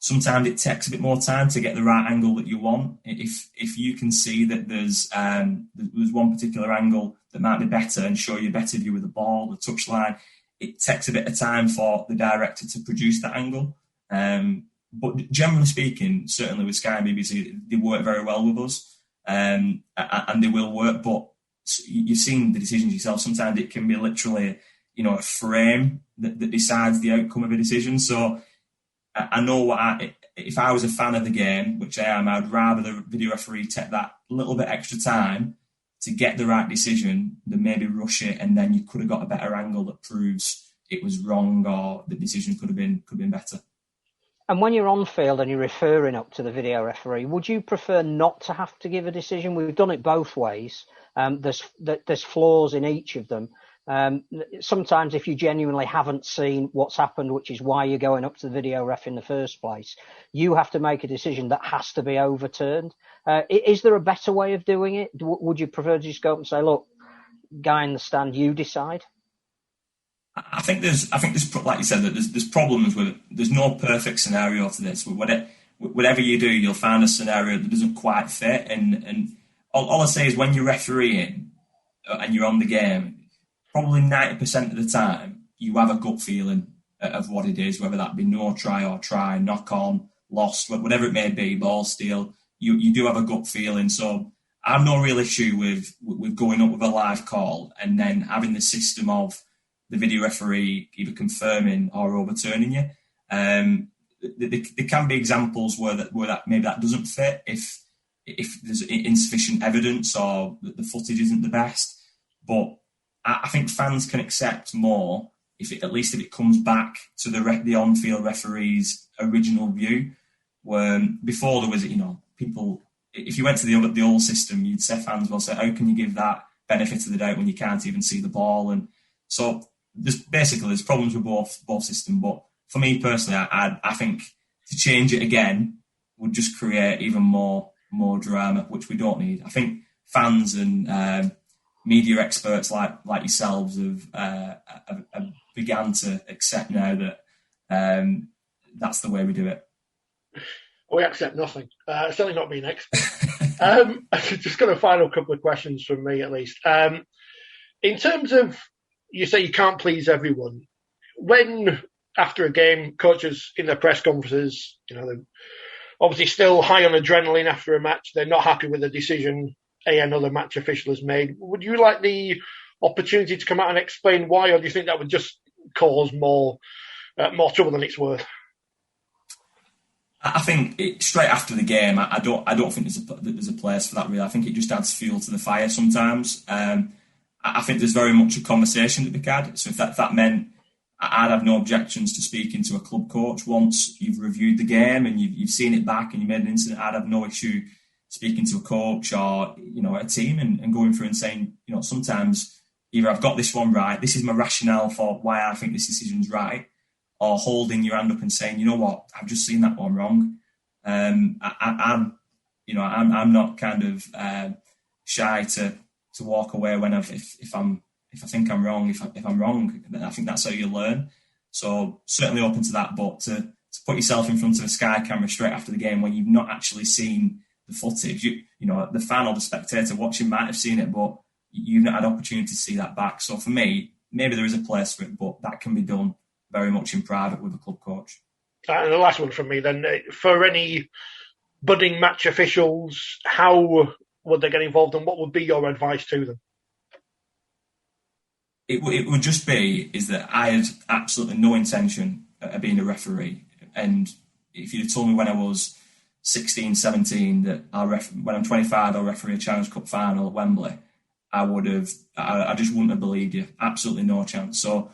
Sometimes it takes a bit more time to get the right angle that you want. If you can see that there's one particular angle that might be better and show you a better view of the ball, the touchline, it takes a bit of time for the director to produce that angle. But generally speaking, certainly with Sky and BBC, they work very well with us, and they will work. But you've seen the decisions yourself. Sometimes it can be literally, a frame that decides the outcome of a decision. So I know if I was a fan of the game, which I am, I'd rather the video referee take that little bit extra time to get the right decision than maybe rush it, and then you could have got a better angle that proves it was wrong or the decision could have been better. And when you're on field and you're referring up to the video referee, would you prefer not to have to give a decision? We've done it both ways. There's flaws in each of them. Sometimes if you genuinely haven't seen what's happened, which is why you're going up to the video ref in the first place, you have to make a decision that has to be overturned. Is there a better way of doing it? Would you prefer to just go up and say, look, guy in the stand, you decide? I think there's like you said, that there's problems with it. There's no perfect scenario to this. Whatever you do, you'll find a scenario that doesn't quite fit. And all I say is when you're refereeing and you're on the game, probably 90% of the time, you have a gut feeling of what it is, whether that be no try or try, knock on, lost, whatever it may be, ball steal. You do have a gut feeling. So I have no real issue with going up with a live call and then having the system of the video referee either confirming or overturning you. there can be examples where that maybe that doesn't fit if there's insufficient evidence or the footage isn't the best. But I think fans can accept more at least if it comes back to the on-field referee's original view. Where before there was, people, if you went to the old system, you'd say fans will say, how can you give that benefit of the doubt when you can't even see the ball? And so there's problems with both systems. But for me personally, I think to change it again would just create even more drama, which we don't need. I think fans and media experts like yourselves have began to accept now that that's the way we do it. We accept nothing. Certainly not being expert. Just got a final couple of questions from me, at least. In terms of, you say you can't please everyone. When, after a game, coaches in their press conferences, they're obviously still high on adrenaline after a match. They're not happy with the decision another match official has made. Would you like the opportunity to come out and explain why, or do you think that would just cause more trouble than it's worth? I think straight after the game, I don't think there's a place for that really. I think it just adds fuel to the fire sometimes. I think there's very much a conversation to be had. So if that meant I'd have no objections to speaking to a club coach once you've reviewed the game and you've seen it back and you made an incident. I'd have no issue speaking to a coach or a team and going through and saying, sometimes either I've got this one right, this is my rationale for why I think this decision's right, or holding your hand up and saying, you know what, I've just seen that one wrong. I'm not kind of shy to walk away when if I think I'm wrong. If I'm wrong, then I think that's how you learn. So certainly open to that, but to put yourself in front of a Sky camera straight after the game when you've not actually seen the footage, the fan or the spectator watching might have seen it, but you've not had opportunity to see that back. So for me, maybe there is a place for it, but that can be done very much in private with a club coach. And the last one from me then, for any budding match officials, how would they get involved and what would be your advice to them? It would just be is that I had absolutely no intention of being a referee. And if you'd told me when I was 16, 17 that when I'm 25 I'll referee a Challenge Cup final at Wembley, I just wouldn't have believed you. Absolutely no chance. So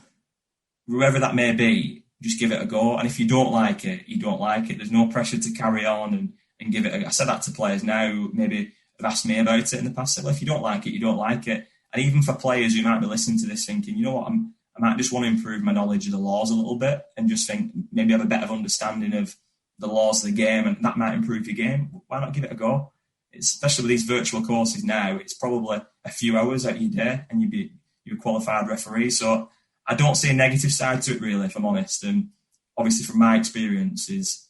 whoever that may be, just give it a go. And if you don't like it, you don't like it. There's no pressure to carry on and give it I said that to players now, maybe have asked me about it in the past. Well, if you don't like it, you don't like it. And even for players who might be listening to this thinking, you know what, I might just want to improve my knowledge of the laws a little bit and just think maybe have a better understanding of the laws of the game and that might improve your game. Why not give it a go? Especially with these virtual courses now, it's probably a few hours out of your day and you're a qualified referee. So I don't see a negative side to it really, if I'm honest. And obviously from my experience it's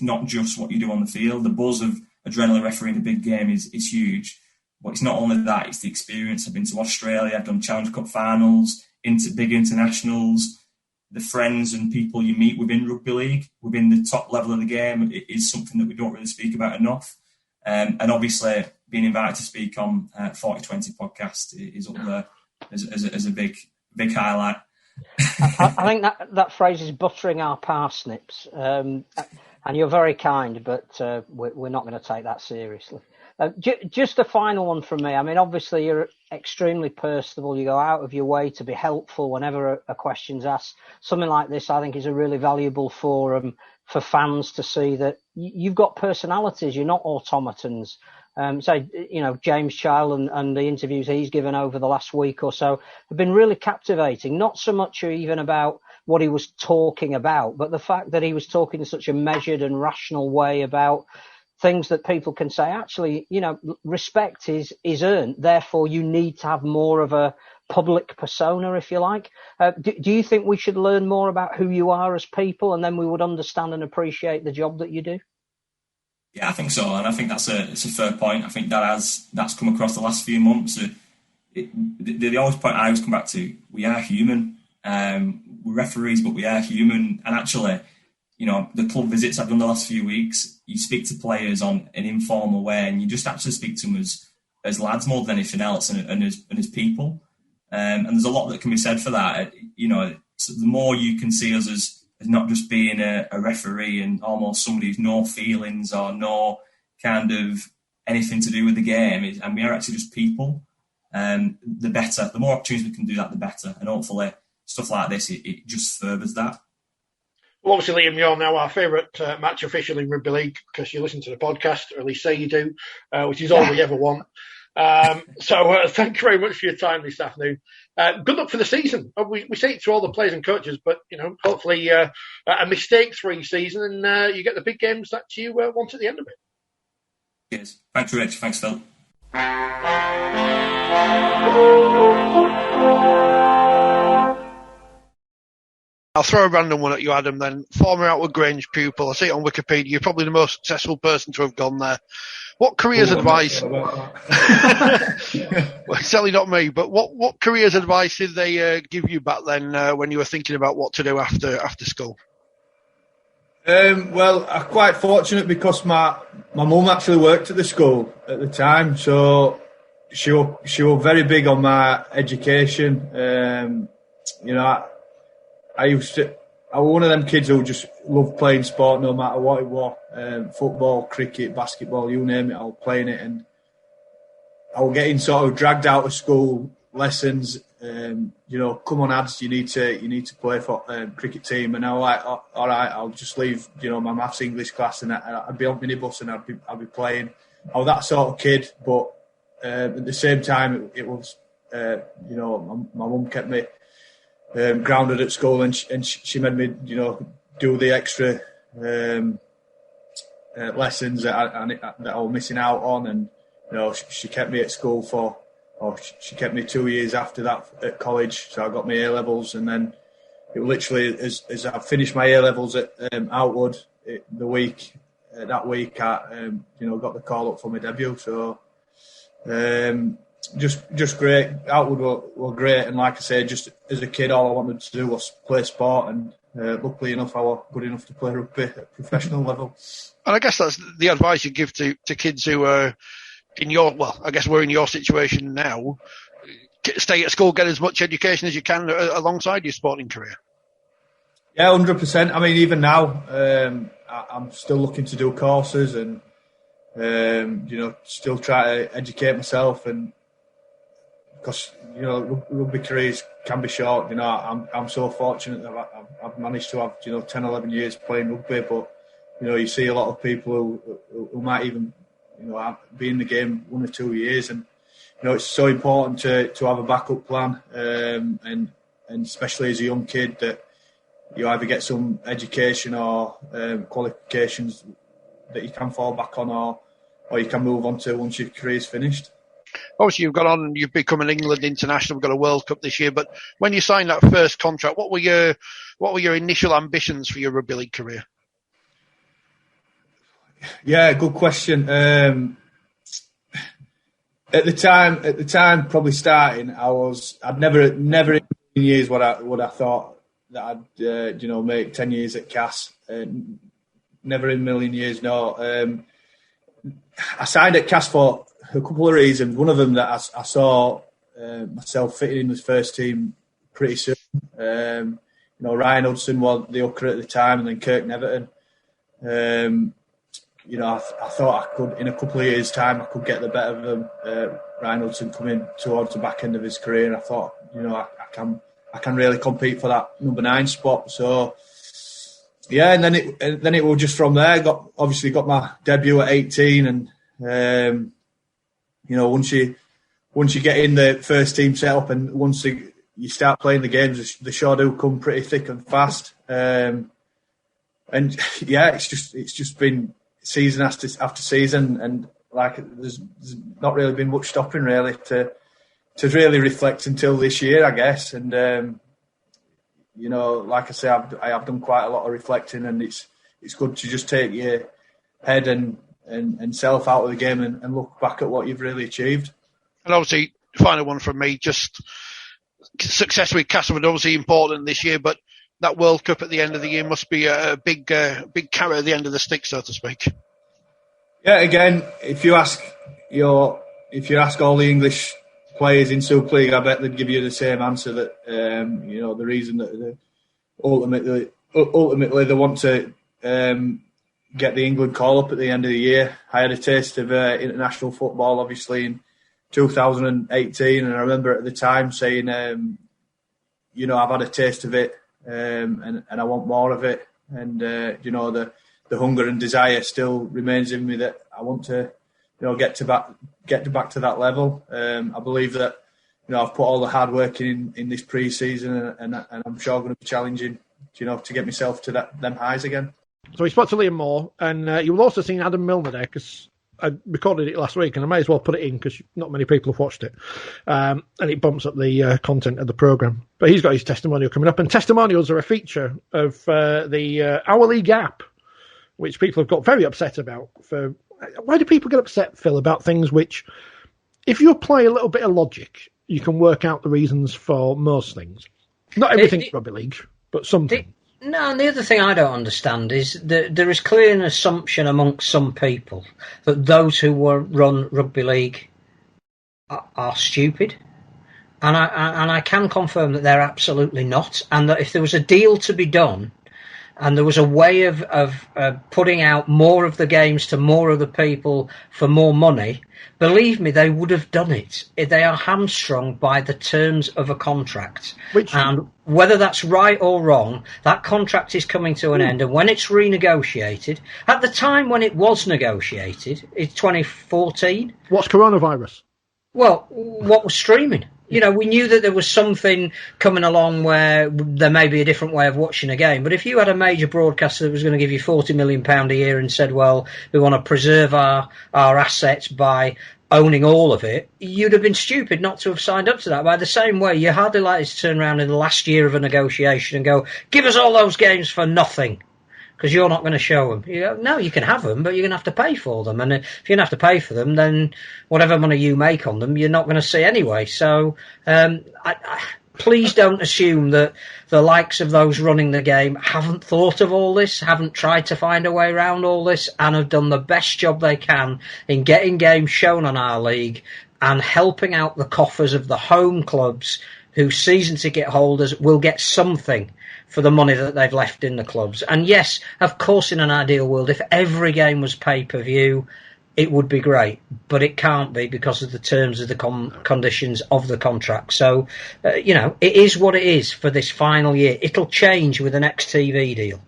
not just what you do on the field. The buzz of adrenaline refereeing a big game is huge. But it's not only that, it's the experience. I've been to Australia, I've done Challenge Cup finals, into big internationals, the friends and people you meet within Rugby League, within the top level of the game, it is something that we don't really speak about enough. And obviously, being invited to speak on Forty20 podcast is up there as a big highlight. I think that phrase is buttering our parsnips. And you're very kind, but we're not going to take that seriously. Just a final one from me. I mean, obviously, you're extremely personable. You go out of your way to be helpful whenever a question's asked. Something like this, I think, is a really valuable forum for fans to see that you've got personalities. You're not automatons. James Child and the interviews he's given over the last week or so have been really captivating. Not so much even about what he was talking about, but the fact that he was talking in such a measured and rational way about things that people can say, actually, respect is earned. Therefore, you need to have more of a public persona, if you like. Do you think we should learn more about who you are as people, and then we would understand and appreciate the job that you do? Yeah, I think so, and I think it's a fair point. I think that's come across the last few months. The always point I always come back to: we are human. We're referees, but we are human, and actually, the club visits I've done the last few weeks, you speak to players on an informal way and you just actually speak to them as lads more than anything else and as people. And there's a lot that can be said for that. So the more you can see us as not just being a referee and almost somebody who's no feelings or no kind of anything to do with the game. And we are actually just people. The better, the more opportunities we can do that, the better. And hopefully stuff like this, it just furthers that. Well, obviously, Liam, you're now our favourite match official in Rugby League because you listen to the podcast, or at least say you do, which is all we ever want. So thank you very much for your time this afternoon. Good luck for the season. We say it to all the players and coaches, but hopefully a mistake-free season, and you get the big games that you want at the end of it. Cheers. Thanks, Rich. Thanks, Phil. I'll throw a random one at you, Adam, then. Former Outward Grange pupil. I see it on Wikipedia. You're probably the most successful person to have gone there. What careers advice... Well, certainly not me, but what careers advice did they give you back then when you were thinking about what to do after school? Well, I'm quite fortunate because my mum actually worked at the school at the time, so she was very big on my education. I was one of them kids who just loved playing sport no matter what it was. Football, cricket, basketball, you name it, I was playing it. And I was getting sort of dragged out of school lessons. Come on, ads, you need to play for cricket team. And I was like, all right, I'll just leave, my maths English class, and I'd be on minibus and I'd be playing. I was that sort of kid, but at the same time, it was, my mum kept me grounded at school, and she made me, do the extra lessons that I was missing out on, and she kept me at school she kept me 2 years after that at college, so I got my A levels, and then it literally as I finished my A levels at Outward that week I got the call up for my debut, so. Just great. Outward were great, and like I say, just as a kid, all I wanted to do was play sport, and luckily enough, I was good enough to play rugby at professional level. And I guess that's the advice you give to kids who are we're in your situation now. Stay at school, get as much education as you can alongside your sporting career. Yeah, 100%. I mean, even now, I'm still looking to do courses and still try to educate myself, and because rugby careers can be short. I'm so fortunate that I've managed to have 10, 11 years playing rugby, but you see a lot of people who might even be in the game 1 or 2 years, and it's so important to have a backup plan, and especially as a young kid that you either get some education or qualifications that you can fall back on, or you can move on to once your career's finished. Obviously, you've gone on and you've become an England international. We've got a World Cup this year, but when you signed that first contract, what were your initial ambitions for your rugby league career? Yeah, good question. At the time, probably starting, I'd never in years what I thought that I'd make 10 years at Cass. Never in a million years, no. I signed at Cass for a couple of reasons. One of them that I saw myself fitting in the first team pretty soon. Ryan Hudson was the hooker at the time, and then Kirk Neverton. I thought I could, in a couple of years' time, I could get the better of them. Ryan Hudson coming towards the back end of his career, and I thought, I can really compete for that number 9 spot. So, yeah, and then it was just from there. Got my debut at 18, and once you get in the first team setup, and once you start playing the games, the sure do come pretty thick and fast. And yeah, it's just been season after season, and there's not really been much stopping really to really reflect until this year, I guess. And like I say, I have done quite a lot of reflecting, and it's good to just take your head and self out of the game and look back at what you've really achieved. And obviously, final one from me, just success with Castleford, obviously important this year, but that World Cup at the end of the year must be a big carrot at the end of the stick, so to speak. Yeah, again, if you ask all the English players in Super League, I bet they'd give you the same answer, that the reason that ultimately ultimately they want to get the England call up at the end of the year. I had a taste of international football, obviously, in 2018, and I remember at the time saying, I've had a taste of it, and I want more of it. And the hunger and desire still remains in me that I want to, get back to that level. I believe that I've put all the hard work in this pre-season, and I'm sure I'm going to be challenging, to get myself to them highs again. So we spoke to Liam Moore, and you will also seen Adam Milner there, because I recorded it last week, and I may as well put it in because not many people have watched it, and it bumps up the content of the programme. But he's got his testimonial coming up, and testimonials are a feature of the OuRLeague app, which people have got very upset about. Why do people get upset, Phil, about things which, if you apply a little bit of logic, you can work out the reasons for most things? Not everything's Rugby League, but some things. No, and the other thing I don't understand is that there is clearly an assumption amongst some people that those who run Rugby League are stupid. And I can confirm that they're absolutely not. And that if there was a deal to be done, and there was a way of putting out more of the games to more of the people for more money, believe me, they would have done it. They are hamstrung by the terms of a contract. And whether that's right or wrong, that contract is coming to an end. And when it's renegotiated, at the time when it was negotiated, it's 2014. What's coronavirus? Well, what was streaming? We knew that there was something coming along where there may be a different way of watching a game. But if you had a major broadcaster that was going to give you £40 million a year and said, well, we want to preserve our assets by owning all of it, you'd have been stupid not to have signed up to that. By the same way, you're hardly likely to turn around in the last year of a negotiation and go, give us all those games for nothing, because you're not going to show them. No, you can have them, but you're going to have to pay for them. And if you're going to have to pay for them, then whatever money you make on them, you're not going to see anyway. So please don't assume that the likes of those running the game haven't thought of all this, haven't tried to find a way around all this, and have done the best job they can in getting games shown on OuRLeague and helping out the coffers of the home clubs whose season ticket holders will get something for the money that they've left in the clubs. And yes, of course, in an ideal world, if every game was pay-per-view, it would be great. But it can't be because of the terms of the conditions of the contract. So, it is what it is for this final year. It'll change with the next TV deal.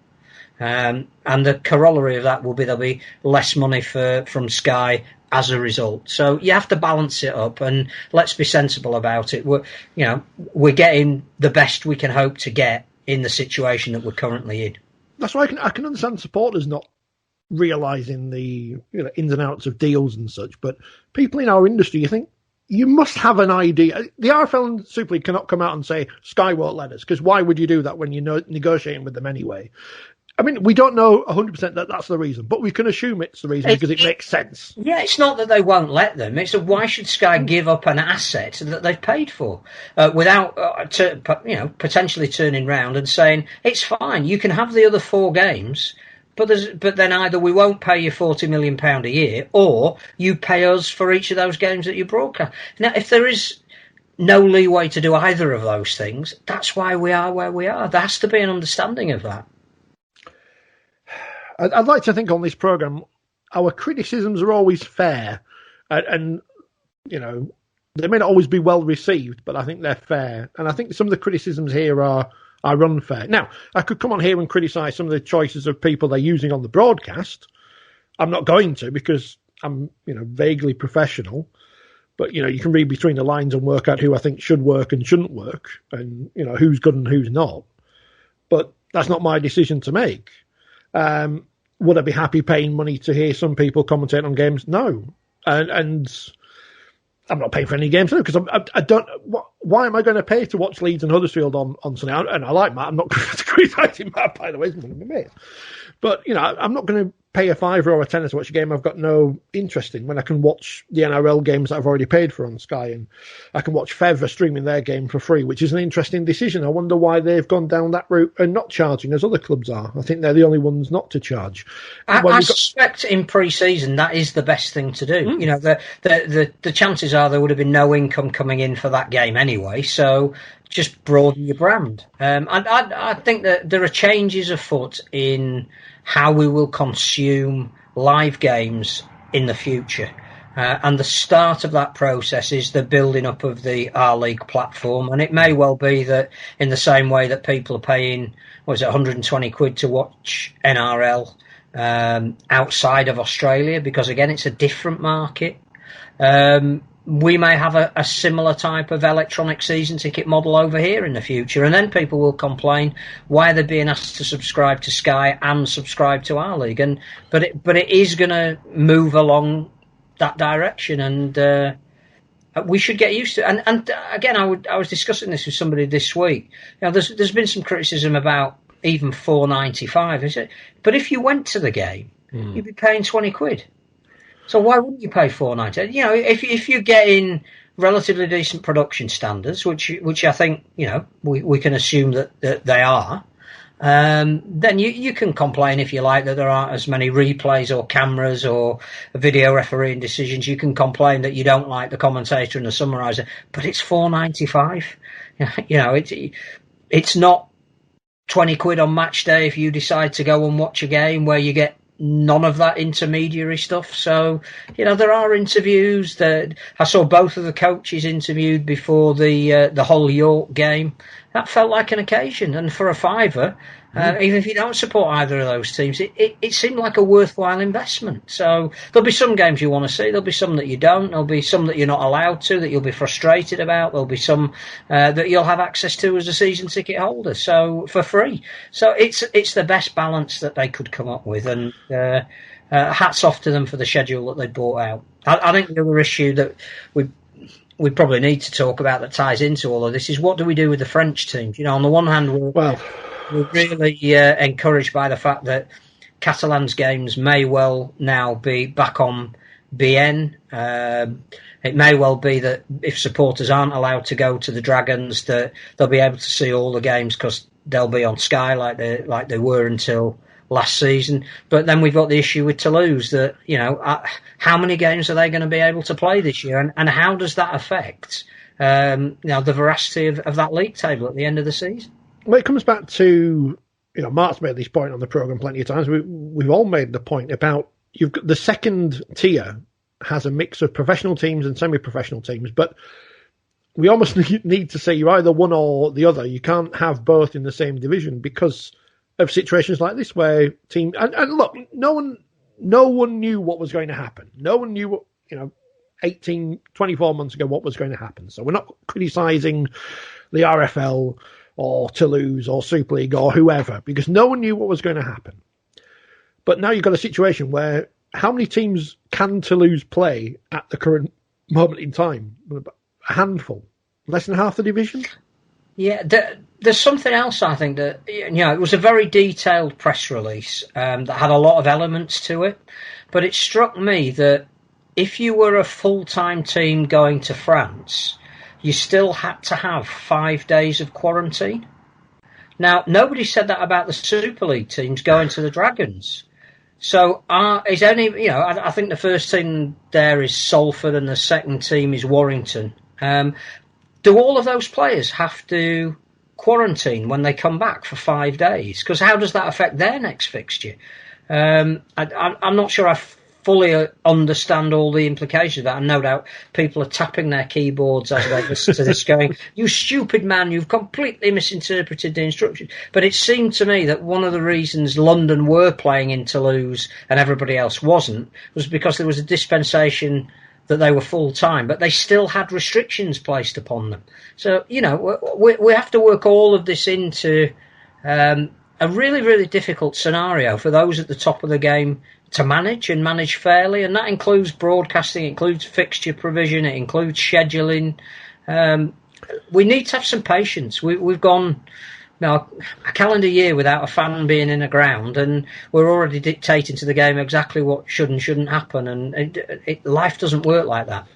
And the corollary of that will be there'll be less money from Sky as a result. So you have to balance it up, and let's be sensible about it. We're getting the best we can hope to get in the situation that we're currently in. That's why I can understand supporters not realising the ins and outs of deals and such, but people in our industry, you think, you must have an idea. The RFL and Super League cannot come out and say, Sky won't let us, because why would you do that when you're negotiating with them anyway? I mean, we don't know 100% that that's the reason, but we can assume it's the reason because it makes sense. Yeah, it's not that they won't let them. It's that why should Sky give up an asset that they've paid for without potentially turning round and saying, it's fine, you can have the other 4 games, but then either we won't pay you £40 million a year, or you pay us for each of those games that you broadcast. Now, if there is no leeway to do either of those things, that's why we are where we are. There has to be an understanding of that. I'd like to think on this programme, our criticisms are always fair, and they may not always be well received, but I think they're fair. And I think some of the criticisms here are unfair. Now, I could come on here and criticise some of the choices of people they're using on the broadcast. I'm not going to, because I'm, vaguely professional. But, you can read between the lines and work out who I think should work and shouldn't work, and, who's good and who's not. But that's not my decision to make. Would I be happy paying money to hear some people commentate on games? No. And I'm not paying for any games now, because I don't. Why am I going to pay to watch Leeds and Huddersfield on Sunday? And I like Matt. I'm not criticising Matt, by the way. He's one of my mates. But, I'm not going to pay a £5 or a £10 to watch a game I've got no interest in, when I can watch the NRL games that I've already paid for on Sky, and I can watch Fevra streaming their game for free, which is an interesting decision. I wonder why they've gone down that route and not charging as other clubs are. I think they're the only ones not to charge. I suspect in pre-season that is the best thing to do. The chances are there would have been no income coming in for that game anyway, so just broaden your brand. I think that there are changes afoot in how we will consume live games in the future. And the start of that process is the building up of the OuRLeague platform. And it may well be that in the same way that people are paying, 120 quid to watch NRL outside of Australia, because again, it's a different market. We may have a similar type of electronic season ticket model over here in the future, and then people will complain why they're being asked to subscribe to Sky and subscribe to OuRLeague. But it is going to move along that direction, and we should get used to it. And again, I was discussing this with somebody this week. There's been some criticism about even $4.95, but if you went to the game, you'd be paying 20 quid. So why wouldn't you pay $4.90? If you're getting relatively decent production standards, which I think we can assume that they are, then you can complain if you like that there aren't as many replays or cameras or video refereeing decisions. You can complain that you don't like the commentator and the summariser, but it's $4.95. It's not 20 quid on match day if you decide to go and watch a game where you get none of that intermediary stuff. So, there are interviews that I saw both of the coaches interviewed before the Hull York game. That felt like an occasion, and for a fiver, even if you don't support either of those teams, it seemed like a worthwhile investment. So there'll be some games you want to see, there'll be some that you don't, there'll be some that you're not allowed to, that you'll be frustrated about, there'll be some that you'll have access to as a season ticket holder, so for free. So it's the best balance that they could come up with, and hats off to them for the schedule that they brought out. I think the other issue that we probably need to talk about that ties into all of this is, what do we do with the French teams? On the one hand, we're really encouraged by the fact that Catalan's games may well now be back on BN. It may well be that if supporters aren't allowed to go to the Dragons, that they'll be able to see all the games because they'll be on Sky like they were until last season. But then we've got the issue with Toulouse that, how many games are they going to be able to play this year? And how does that affect, the veracity of that league table at the end of the season? Well, it comes back to, Mark's made this point on the programme plenty of times. We've all made the point about you've got the second tier has a mix of professional teams and semi-professional teams, but we almost need to say you're either one or the other. You can't have both in the same division because of situations like this where team and look, no one knew what was going to happen. No one knew what 24 months ago what was going to happen. So we're not criticising the RFL or Toulouse or Super League or whoever, because no one knew what was going to happen. But now you've got a situation where how many teams can Toulouse play at the current moment in time? A handful, less than half the division. Yeah, there's something else I think that, it was a very detailed press release that had a lot of elements to it, but it struck me that if you were a full-time team going to France, you still had to have 5 days of quarantine. Now, nobody said that about the Super League teams going to the Dragons. So is only, I think the first team there is Salford and the second team is Warrington. Do all of those players have to quarantine when they come back for 5 days? Because how does that affect their next fixture? I'm not sure I fully understand all the implications of that, and no doubt people are tapping their keyboards as they listen to this going, "You stupid man, you've completely misinterpreted the instructions." But it seemed to me that one of the reasons London were playing in Toulouse and everybody else wasn't was because there was a dispensation that they were full-time, but they still had restrictions placed upon them. So, we have to work all of this into a really, really difficult scenario for those at the top of the game to manage fairly, and that includes broadcasting, it includes fixture provision, it includes scheduling. We need to have some patience. We've gone a calendar year without a fan being in a ground, and we're already dictating to the game exactly what should and shouldn't happen, and life doesn't work like that.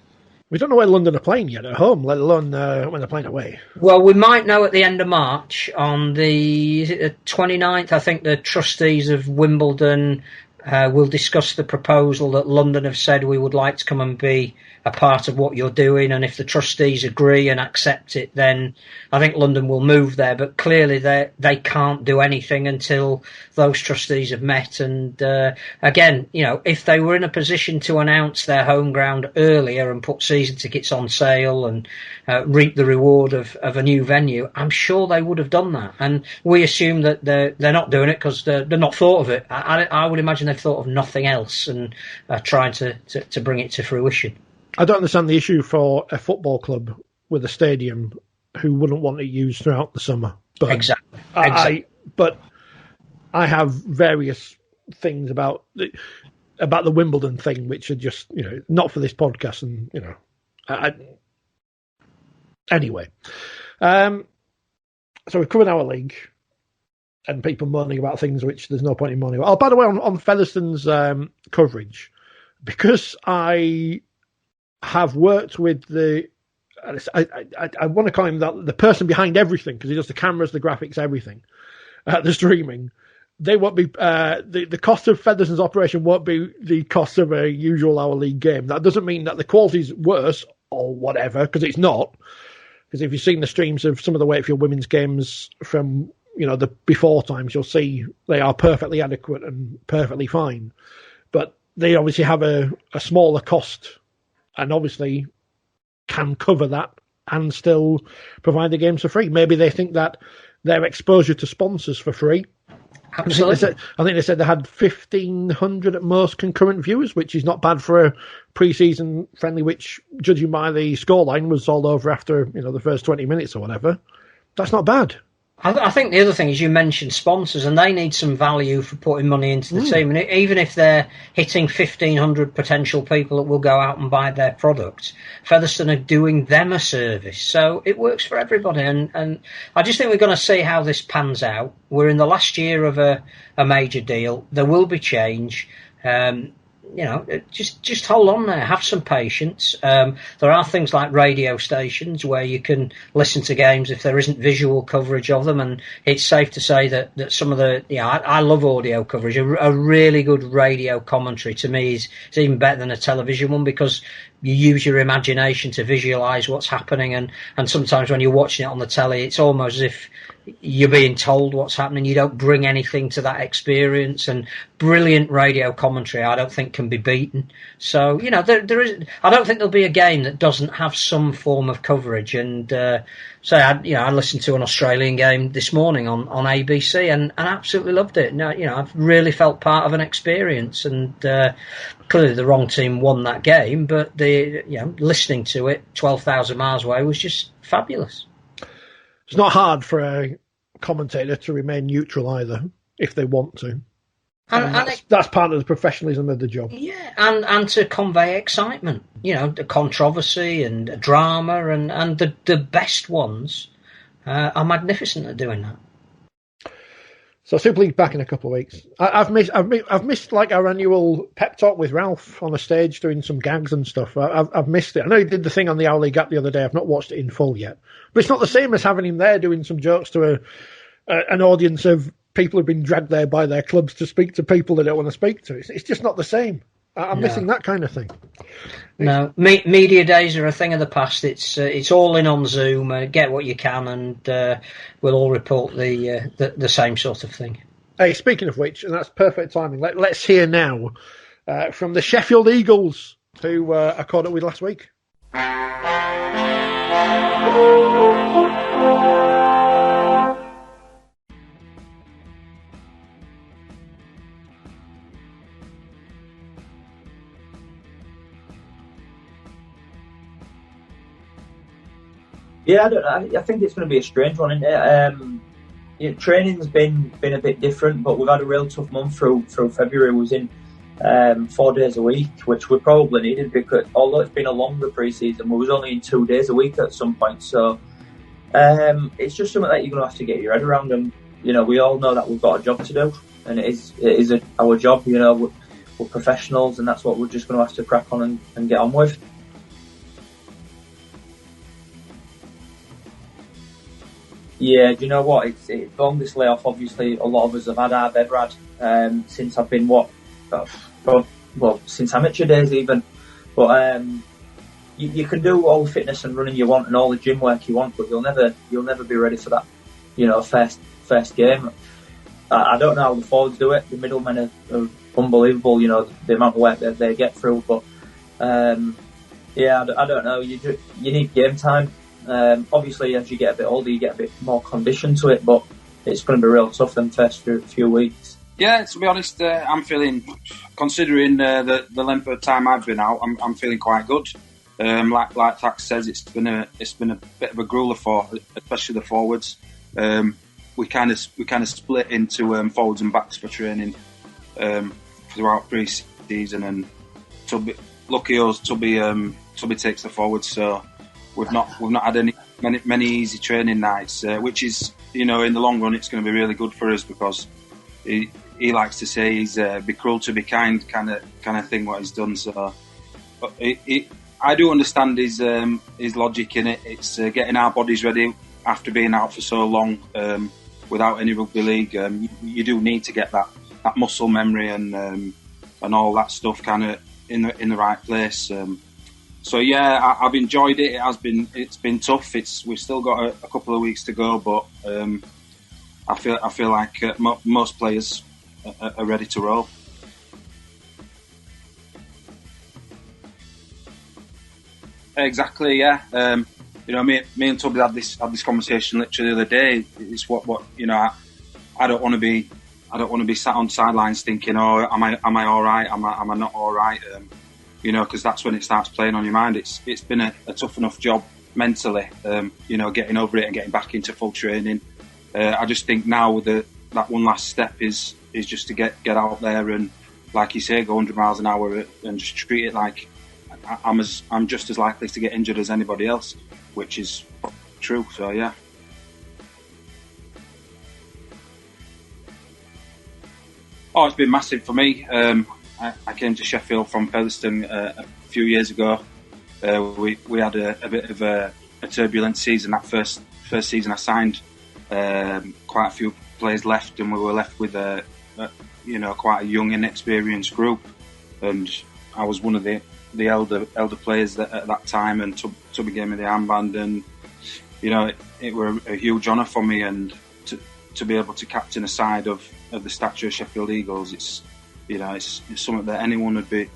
We don't know where London are playing yet at home, let alone when they're playing away. Well, we might know at the end of March on the 29th. I think the trustees of Wimbledon We'll discuss the proposal that London have said we would like to come and be a part of what you're doing, and if the trustees agree and accept it, then I think London will move there. But clearly they can't do anything until those trustees have met. And again, if they were in a position to announce their home ground earlier and put season tickets on sale and reap the reward of a new venue, I'm sure they would have done that. And we assume that they're not doing it because they're not thought of it. I would imagine they've thought of nothing else and trying to bring it to fruition. I don't understand the issue for a football club with a stadium who wouldn't want it used throughout the summer. But Exactly. But I have various things about the Wimbledon thing, which are just not for this podcast, and anyway. So we've covered our league and people moaning about things which there's no point in moaning about. Oh, by the way, on Featherstone's coverage, because I have worked with I want to call him the person behind everything, because he does the cameras, the graphics, everything, the streaming. They won't be the cost of Featherstone's operation won't be the cost of a usual OuRLeague game. That doesn't mean that the quality's worse or whatever, because it's not. Because if you've seen the streams of some of the Wakefield women's games from the before times, you'll see they are perfectly adequate and perfectly fine. But they obviously have a smaller cost, and obviously can cover that and still provide the games for free. Maybe they think that their exposure to sponsors for free. Absolutely. I think they said they had 1,500 at most concurrent viewers, which is not bad for a pre-season friendly, which, judging by the scoreline, was all over after the first 20 minutes or whatever. That's not bad. I think the other thing is you mentioned sponsors, and they need some value for putting money into the team. And even if they're hitting 1,500 potential people that will go out and buy their product, Featherstone are doing them a service. So it works for everybody. And I just think we're going to see how this pans out. We're in the last year of a major deal. There will be change. Just hold on there. Have some patience. There are things like radio stations where you can listen to games if there isn't visual coverage of them, and it's safe to say that some of the I love audio coverage. A really good radio commentary to me is even better than a television one, because you use your imagination to visualise what's happening, and sometimes when you're watching it on the telly, it's almost as if you're being told what's happening. You don't bring anything to that experience, and brilliant radio commentary I don't think can be beaten. So there is. I don't think there'll be a game that doesn't have some form of coverage. And I listened to an Australian game this morning on ABC and absolutely loved it. I've really felt part of an experience, and clearly the wrong team won that game, but listening to it 12,000 miles away was just fabulous. It's not hard for a commentator to remain neutral either, if they want to. And that's part of the professionalism of the job. Yeah, and to convey excitement, the controversy and drama, and the best ones are magnificent at doing that. So Super League back in a couple of weeks. I've missed like our annual pep talk with Ralph on a stage doing some gags and stuff. I've missed it. I know he did the thing on the OuRLeague app the other day. I've not watched it in full yet, but it's not the same as having him there doing some jokes to an audience of people who've been dragged there by their clubs to speak to people they don't want to speak to. It's just not the same. I'm missing that kind of thing. No, media days are a thing of the past. It's all in on Zoom. Get what you can, and we'll all report the same sort of thing. Hey, speaking of which, and that's perfect timing. Let's hear now from the Sheffield Eagles, who I caught up with last week. Yeah, I think it's going to be a strange one, isn't it? Training's been a bit different, but we've had a real tough month through February. We was in 4 days a week, which we probably needed, because although it's been a longer pre-season, we was only in 2 days a week at some point. So it's just something that you're going to have to get your head around. And we all know that we've got a job to do, and it is our job. We're professionals, and that's what we're just going to have to crack on and get on with. Yeah, do you know what? It's the longest layoff, obviously, a lot of us have had, I've ever had, since I've been, well, since amateur days even. But you can do all the fitness and running you want and all the gym work you want, but you'll never be ready for that, first game. I don't know how the forwards do it. The middlemen are unbelievable, the amount of work that they get through. But I don't know. You need game time. Obviously, as you get a bit older, you get a bit more conditioned to it, but it's going to be real tough them first few weeks. Yeah, to be honest, I'm feeling, considering the length of time I've been out, I'm feeling quite good. Like Tax says, it's been a bit of a grueler for, especially the forwards. We kind of split into forwards and backs for training throughout pre-season, and lucky us, Tubby takes the forwards, so we've not had many easy training nights, which is, in the long run, it's going to be really good for us, because he likes to say he's be cruel to be kind kind of thing what he's done. So I do understand his logic in it. It's getting our bodies ready after being out for so long without any rugby league. You do need to get that muscle memory and all that stuff kind of in the right place. So yeah, I've enjoyed it. It's been tough. We've still got a couple of weeks to go, but I feel like most players are ready to roll. Exactly, yeah. Me and Tubby had this conversation literally the other day. It's what I don't want to be sat on sidelines thinking, oh, am I all right? Am I not all right? Because that's when it starts playing on your mind. It's been a tough enough job mentally, getting over it and getting back into full training. I just think now that one last step is just to get out there and, like you say, go 100 miles an hour and just treat it like I'm just as likely to get injured as anybody else, which is true. So yeah. Oh, it's been massive for me. I came to Sheffield from Featherstone a few years ago. We had a bit of a turbulent season. That first season I signed, quite a few players left, and we were left with quite a young, inexperienced group. And I was one of the elder players at that time, and Tubby gave me the armband, and it were a huge honour for me, and to be able to captain a side of the stature of Sheffield Eagles, it's something that anyone would be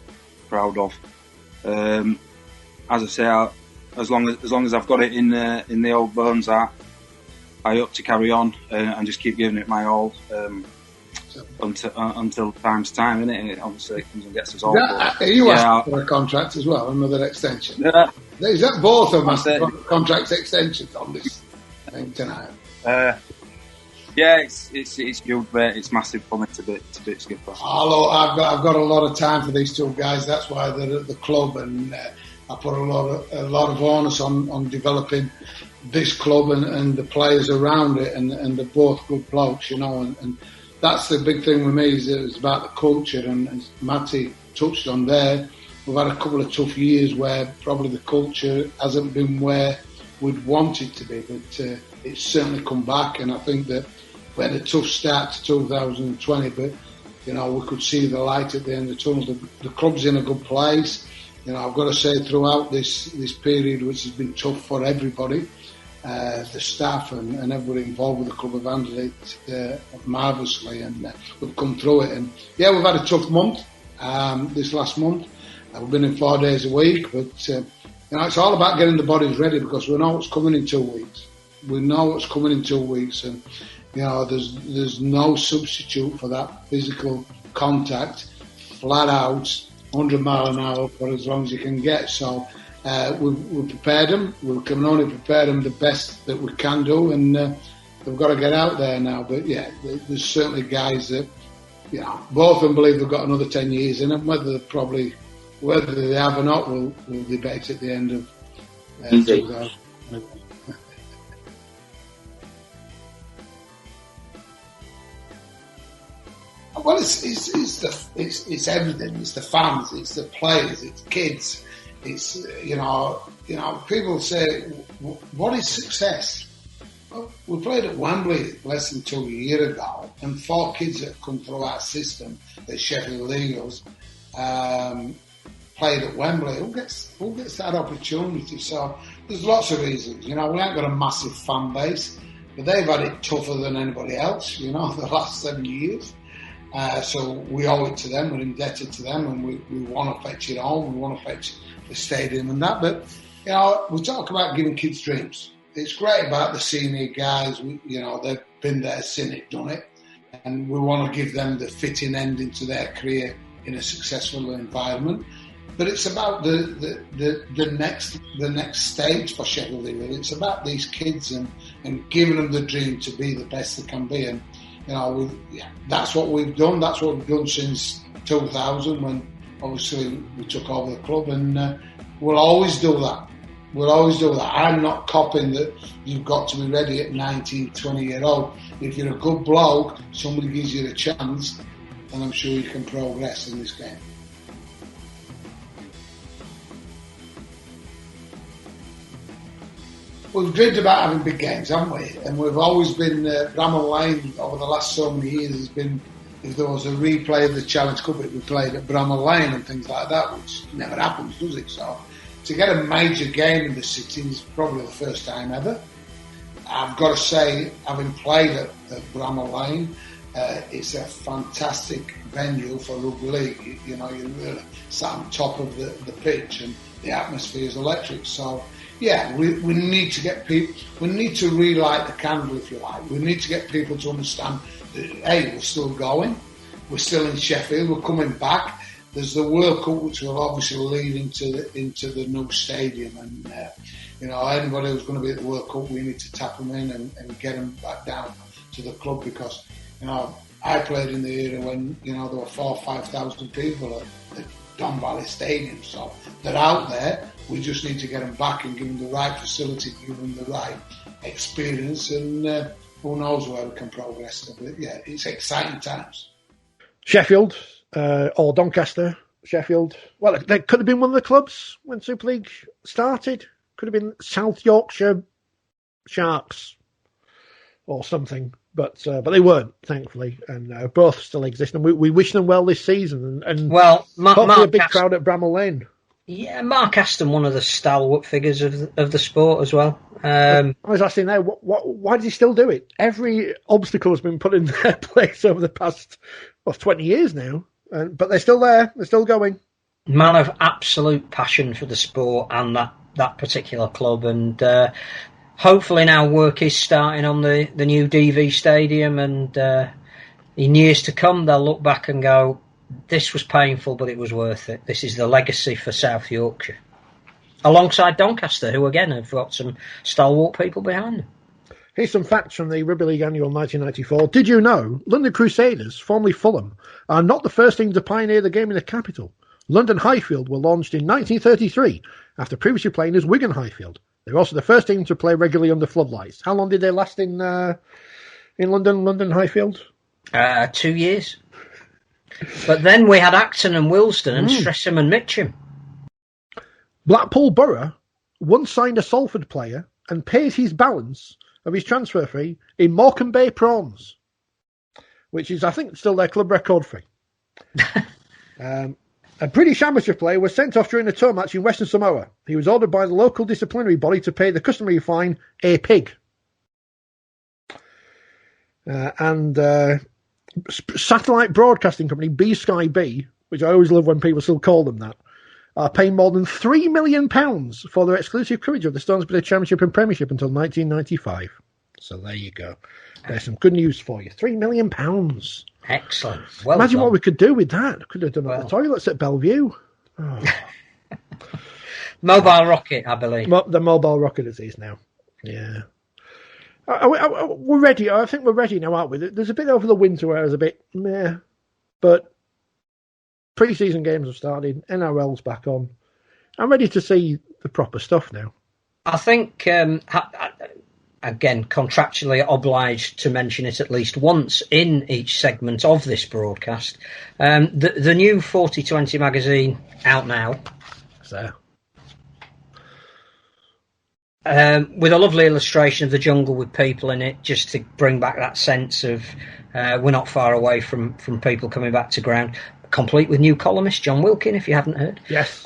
proud of. As I say, as long as I've got it in the old bones, I hope to carry on and just keep giving it my all until time's time, innit? Obviously, it comes and gets us all. Are you asking for a contract as well, another extension? Yeah. Is that both of us contract extensions on this thing tonight? Yeah, it's huge, mate. It's massive for me to be skipper. Oh, I've got a lot of time for these two guys. That's why they're at the club, and I put a lot of onus on developing this club and the players around it, and they're both good blokes, and that's the big thing with me, is it's about the culture, and as Matty touched on there, we've had a couple of tough years where probably the culture hasn't been where we'd want it to be, but it's certainly come back, and I think that we had a tough start to 2020, but we could see the light at the end of the tunnel. The club's in a good place. I've got to say, throughout this period, which has been tough for everybody, the staff and everybody involved with the club have handled it marvellously, and we've come through it. And yeah, we've had a tough month this last month. We've been in 4 days a week, but it's all about getting the bodies ready, because we know what's coming in 2 weeks. And there's no substitute for that physical contact, flat out, 100 mile an hour for as long as you can get. So we've prepared them. We can only prepare them the best that we can do, and they've got to get out there now. But yeah, there's certainly guys that, both of them believe they've got another 10 years in them. Whether they have or not, we'll debate at the end of 2000. Well, it's everything. It's the fans. It's the players. It's kids. It's people say, what is success? Well, we played at Wembley less than 2 years ago, and 4 kids that come through our system, the Sheffield Eagles, played at Wembley. Who gets that opportunity? So there's lots of reasons. We ain't got a massive fan base, but they've had it tougher than anybody else, the last 7 years. So we owe it to them, we're indebted to them, and we want to fetch it home, we want to fetch the stadium and that. But, we talk about giving kids dreams. It's great about the senior guys, they've been there, seen it, done it, and we want to give them the fitting ending to their career in a successful environment. But it's about the next stage for Sheffield Eagles. It's about these kids and giving them the dream to be the best they can be. And that's what we've done. That's what we've done since 2000, when obviously we took over the club, and we'll always do that. We'll always do that. I'm not copying that you've got to be ready at 19, 20 years old. If you're a good bloke, somebody gives you the chance, and I'm sure you can progress in this game. We've dreamed about having big games, haven't we? And we've always been, Bramall Lane over the last so many years has been, if there was a replay of the Challenge Cup, we played at Bramall Lane and things like that, which never happens, does it? So to get a major game in the city is probably the first time ever. I've got to say, having played at Bramall Lane, it's a fantastic venue for Rugby League. You're really sat on top of the pitch, and the atmosphere is electric. So yeah, we need to get people, we need to relight the candle, if you like. We need to get people to understand that, hey, we're still going, we're still in Sheffield, we're coming back. There's the World Cup, which will obviously lead into the new stadium, and anybody who's going to be at the World Cup, we need to tap them in and get them back down to the club, because I played in the era when there were 4,000 or 5,000 people at Don Valley Stadium, so they're out there. We just need to get them back and give them the right facility, give them the right experience, and who knows where we can progress. But yeah, it's exciting times. Sheffield, or Doncaster, Sheffield. Well, they could have been one of the clubs when Super League started. Could have been South Yorkshire Sharks or something, but they weren't, thankfully, and both still exist. And we wish them well this season. And hopefully a big crowd at Bramall Lane. Yeah, Mark Aston, one of the stalwart figures of the sport as well. I was asking there, why does he still do it? Every obstacle has been put in their place over the past 20 years now, but they're still there. They're still going. Man of absolute passion for the sport and that particular club, and hopefully now work is starting on the new DV stadium, and in years to come they'll look back and go, this was painful, but it was worth it. This is the legacy for South Yorkshire. Alongside Doncaster, who again have got some stalwart people behind them. Here's some facts from the Rugby League Annual 1994. Did you know London Crusaders, formerly Fulham, are not the first team to pioneer the game in the capital? London Highfield were launched in 1933 after previously playing as Wigan Highfield. They were also the first team to play regularly under floodlights. How long did they last in London Highfield? 2 years. But then we had Acton and Wilston and Streatham and Mitcham. Blackpool Borough once signed a Salford player and paid his balance of his transfer fee in Morecambe Bay prawns, which is, I think, still their club record fee. A British amateur player was sent off during a tour match in Western Samoa. He was ordered by the local disciplinary body to pay the customary fine, a pig. Satellite broadcasting company B Sky B, which I always love when people still call them that, are paying more than £3 million for their exclusive coverage of the Stones Bridge Championship and Premiership until 1995. So there you go. There's some good news for you. £3 million. Excellent. Well Imagine done. what we could do with that. Could have done the toilets at Bellevue. Oh. Mobile rocket, I believe. The mobile rocket it is now. Yeah. We're ready. I think we're ready now, aren't we? There's a bit over the winter where it's a bit meh, but pre-season games have started. NRL's back on. I'm ready to see the proper stuff now. I think, again, contractually obliged to mention it at least once in each segment of this broadcast. The new 4020 magazine out now. So. with a lovely illustration of the jungle with people in it, just to bring back that sense of we're not far away from people coming back to ground. Complete with new columnist John Wilkin, if you haven't heard. Yes.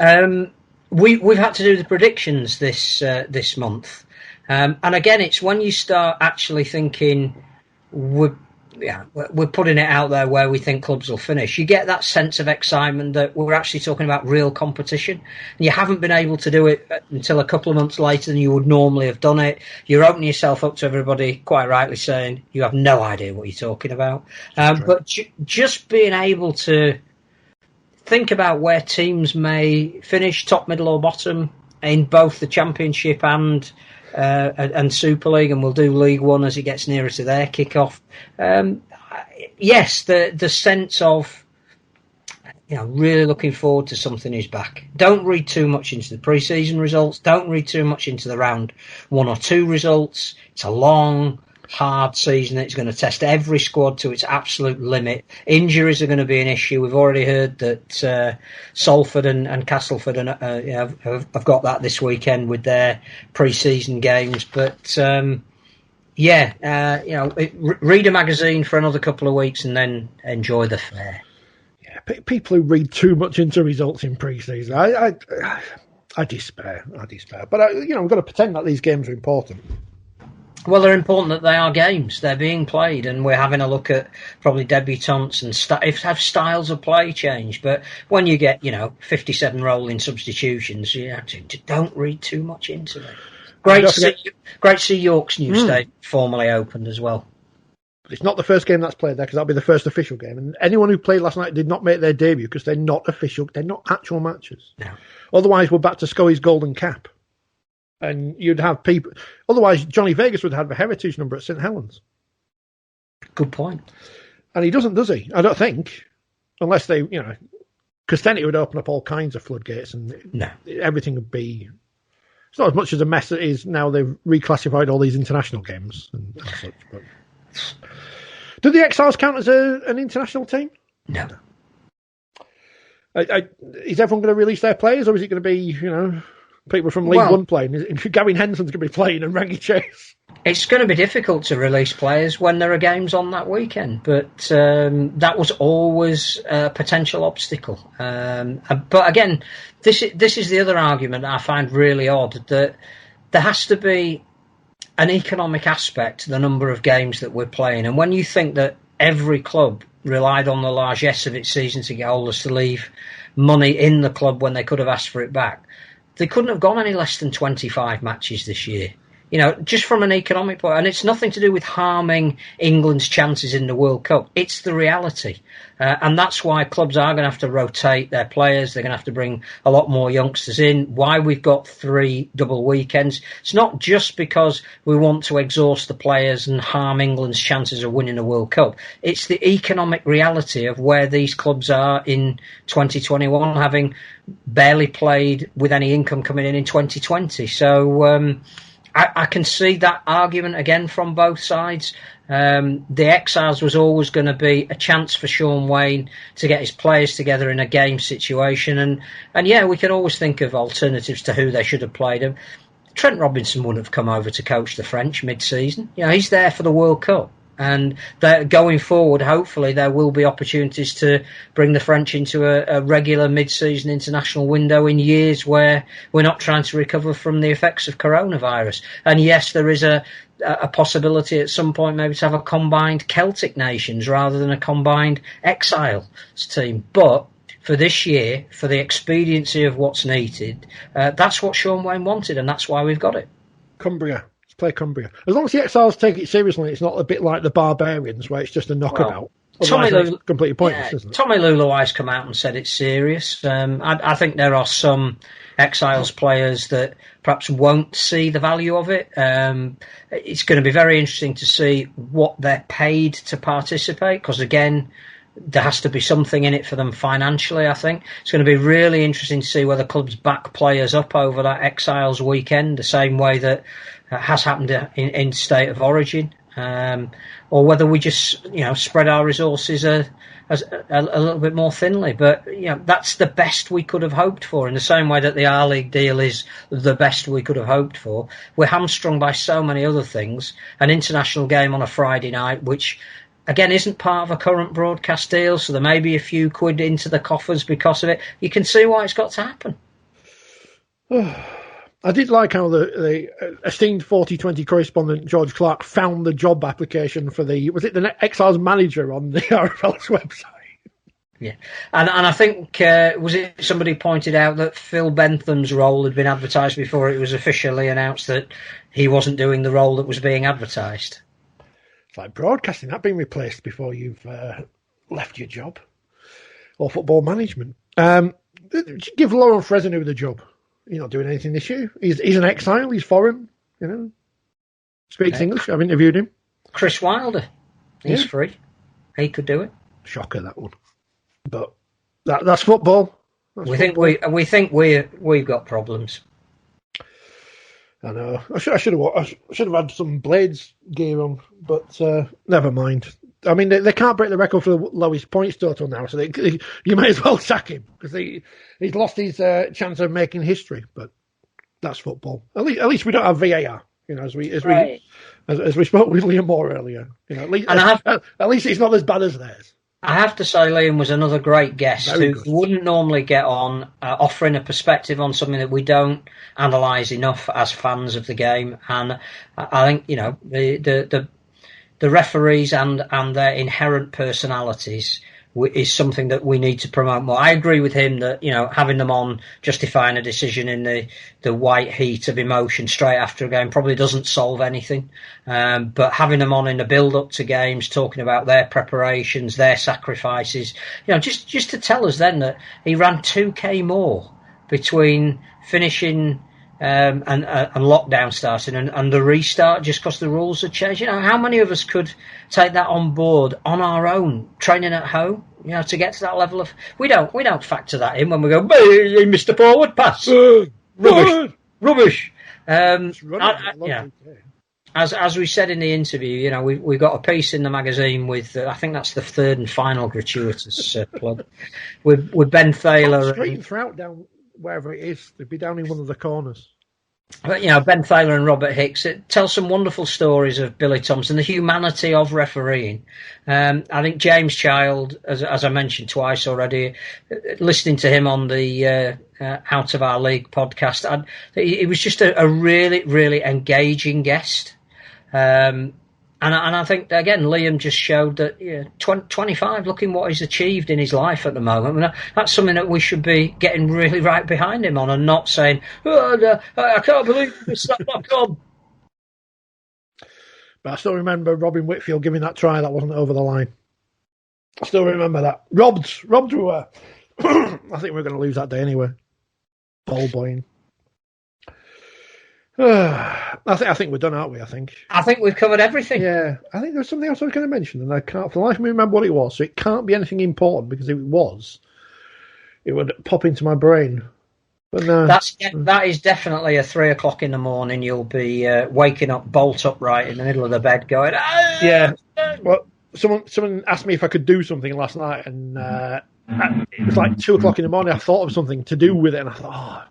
We've had to do the predictions this month, and again, it's when you start actually thinking we're putting it out there where we think clubs will finish. You get that sense of excitement that we're actually talking about real competition. And you haven't been able to do it until a couple of months later than you would normally have done it. You're opening yourself up to everybody, quite rightly saying you have no idea what you're talking about. But just being able to think about where teams may finish, top, middle or bottom, in both the Championship and Super League, and we'll do League One as it gets nearer to their kick-off. Yes, the sense of really looking forward to something is back. Don't read too much into the pre-season results. Don't read too much into the round 1 or 2 results. It's a long, hard season. It's going to test every squad to its absolute limit. Injuries are going to be an issue. We've already heard that Salford and Castleford have got that this weekend with their pre-season games. But read a magazine for another couple of weeks and then enjoy the fair. Yeah, people who read too much into results in pre-season, I despair. But we've got to pretend that these games are important. Well, they're important that they are games. They're being played, and we're having a look at probably debutantes and have styles of play changed. But when you get 57 rolling substitutions, don't read too much into it. Great to see York's new stadium formally opened as well. It's not the first game that's played there, because that'll be the first official game. And anyone who played last night did not make their debut because they're not official. They're not actual matches. No. Otherwise, we're back to Scully's golden cap. And you'd have people. Otherwise, Johnny Vegas would have a heritage number at St Helens. Good point. And he doesn't, does he? I don't think. Unless they, because then it would open up all kinds of floodgates and everything would be. It's not as much as a mess as it is now. They've reclassified all these international games and such. But do the Exiles count as an international team? No. Is everyone going to release their players, or is it going to be, people from League One playing? Gavin Henson's going to be playing and Rangy Chase? It's going to be difficult to release players when there are games on that weekend, but that was always a potential obstacle. But again, this is the other argument I find really odd, that there has to be an economic aspect to the number of games that we're playing. And when you think that every club relied on the largesse of its season to get holders to leave money in the club when they could have asked for it back, they couldn't have gone any less than 25 matches this year. Just from an economic point. And it's nothing to do with harming England's chances in the World Cup. It's the reality. And that's why clubs are going to have to rotate their players. They're going to have to bring a lot more youngsters in. Why we've got 3 double weekends. It's not just because we want to exhaust the players and harm England's chances of winning a World Cup. It's the economic reality of where these clubs are in 2021, having barely played with any income coming in 2020. So I can see that argument again from both sides. The Exiles was always going to be a chance for Sean Wayne to get his players together in a game situation. And we can always think of alternatives to who they should have played. Trent Robinson wouldn't have come over to coach the French mid-season. He's there for the World Cup. And going forward, hopefully, there will be opportunities to bring the French into a regular mid-season international window in years where we're not trying to recover from the effects of coronavirus. And yes, there is a possibility at some point maybe to have a combined Celtic nations rather than a combined Exiles team. But for this year, for the expediency of what's needed, that's what Sean Wayne wanted, and that's why we've got it. Cumbria. Play Cumbria. As long as the Exiles take it seriously, it's not a bit like the Barbarians where it's just a knockabout. Tommy Lulu, completely pointless, isn't it? Tommy Luluai's come out and said it's serious. I think there are some Exiles players that perhaps won't see the value of it. It's going to be very interesting to see what they're paid to participate, because again, there has to be something in it for them financially, I think. It's going to be really interesting to see whether clubs back players up over that Exiles weekend, the same way that has happened in State of Origin. or whether we just spread our resources a little bit more thinly. But that's the best we could have hoped for. In the same way that the OuRLeague deal is the best we could have hoped for, we're hamstrung by so many other things. An international game on a Friday night, which again isn't part of a current broadcast deal, so there may be a few quid into the coffers because of it. You can see why it's got to happen. I did like how the esteemed 4020 correspondent George Clark found the job application for the Exiles manager on the RFL's website. Yeah, and I think was it somebody pointed out that Phil Bentham's role had been advertised before it was officially announced that he wasn't doing the role that was being advertised. It's like broadcasting, that being replaced before you've left your job, or football management. Give Lauren Fresno the job. He's not doing anything this year. He's an exile. He's foreign. Speaks English. I've interviewed him. Chris Wilder. He's free. He could do it. Shocker, that one. But that's football. We think we've got problems. I know. I should have had some Blades gear on, but never mind. I mean, they can't break the record for the lowest points total now, so you may as well sack him because he's lost his chance of making history. But that's football. At least we don't have VAR. As we spoke with Liam Moore earlier. At least it's not as bad as theirs. I have to say, Liam was another great guest who wouldn't normally get on, offering a perspective on something that we don't analyse enough as fans of the game. And I think the referees and their inherent personalities is something that we need to promote more. I agree with him that having them on justifying a decision in the white heat of emotion straight after a game probably doesn't solve anything. But having them on in the build up to games, talking about their preparations, their sacrifices, just to tell us then that he ran 2k more between finishing and lockdown starting and the restart just because the rules had changed. How many of us could take that on board on our own, training at home, to get to that level of... We don't factor that in when we go, he missed a forward pass. Rubbish. As we said in the interview, we got a piece in the magazine with, I think that's the third and final gratuitous plug, with Ben Thaler. Straight and throughout down wherever it is, they'd be down in one of the corners. But, Ben Thaler and Robert Hicks, it tells some wonderful stories of Billy Thompson, the humanity of refereeing. I think James Child, as I mentioned twice already, listening to him on the Out of Our League podcast, he was just a really, really engaging guest. And I think, again, Liam just showed that 25, looking what he's achieved in his life at the moment. I mean, that's something that we should be getting really right behind him on and not saying, I can't believe this, that's not gone. But I still remember Robin Whitfield giving that try that wasn't over the line. I still remember that. Robbed we were. I think we're going to lose that day anyway. Ball boying. I think we're done, aren't we? I think we've covered everything. Yeah, I think there's something else I was going to mention, and I can't for the life of me remember what it was. So it can't be anything important because if it was, it would pop into my brain. But no, that is definitely a 3 o'clock in the morning. You'll be waking up bolt upright in the middle of the bed, going, yeah. Well, someone asked me if I could do something last night, and it was like 2 o'clock in the morning. I thought of something to do with it, and I thought,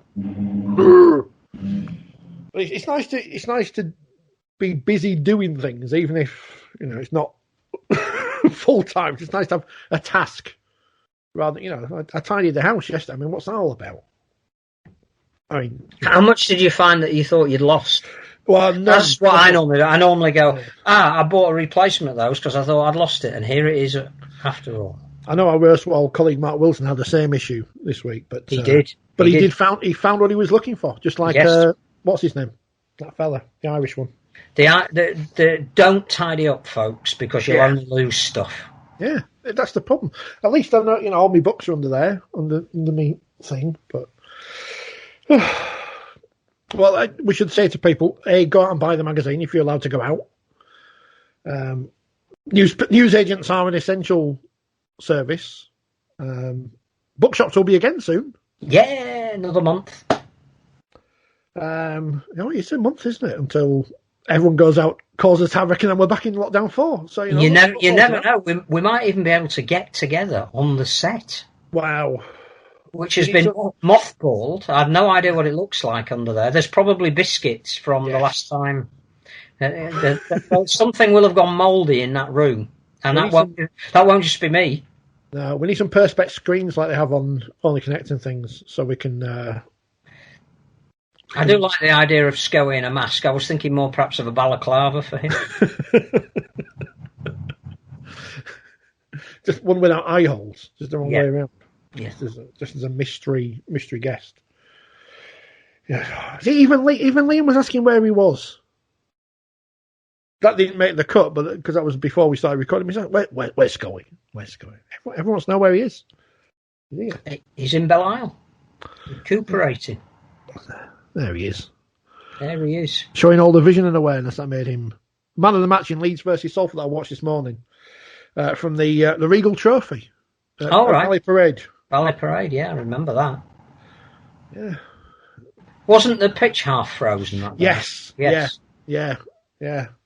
But it's nice to be busy doing things, even if it's not full time. It's nice to have a task rather. I tidied the house yesterday. I mean, what's that all about? I mean, how much did you find that you thought you'd lost? Well, no, that's what I normally do. I normally go, I bought a replacement of those because I thought I'd lost it, and here it is after all. I know our worthwhile colleague Mark Wilson had the same issue this week, but he did. But he found what he was looking for, just like yes. What's his name? That fella, the Irish one. The don't tidy up, folks, because you'll only lose stuff. Yeah, that's the problem. At least I know, all my books are under there, under me thing. But well, we should say to people: go out and buy the magazine if you're allowed to go out. News agents are an essential service. Bookshops will be again soon. Yeah, another month. It's a month, isn't it? Until everyone goes out, causes havoc, and then we're back in lockdown 4. So you never know. We might even be able to get together on the set. Wow. Which has been mothballed. I have no idea what it looks like under there. There's probably biscuits from the last time. Something will have gone mouldy in that room, and that won't just be me. No, we need some perspex screens like they have on Only Connecting things, so we can. I do like the idea of Scoey in a mask. I was thinking more perhaps of a balaclava for him. Just one without eye holes, just the wrong way around. Yeah, just as a mystery guest. Yeah, see, even Liam was asking where he was. That didn't make the cut, but because that was before we started recording, he's like, "Where's Scully? Where's Scully?" Everyone wants to know where he is. He's in Belle Isle, recuperating. There he is. There he is, showing all the vision and awareness that made him man of the match in Leeds versus Salford that I watched this morning from the Regal Trophy. Right, Valley Parade. Valley Parade, yeah, I remember that. Yeah. Wasn't the pitch half frozen that day? Yes. Yeah.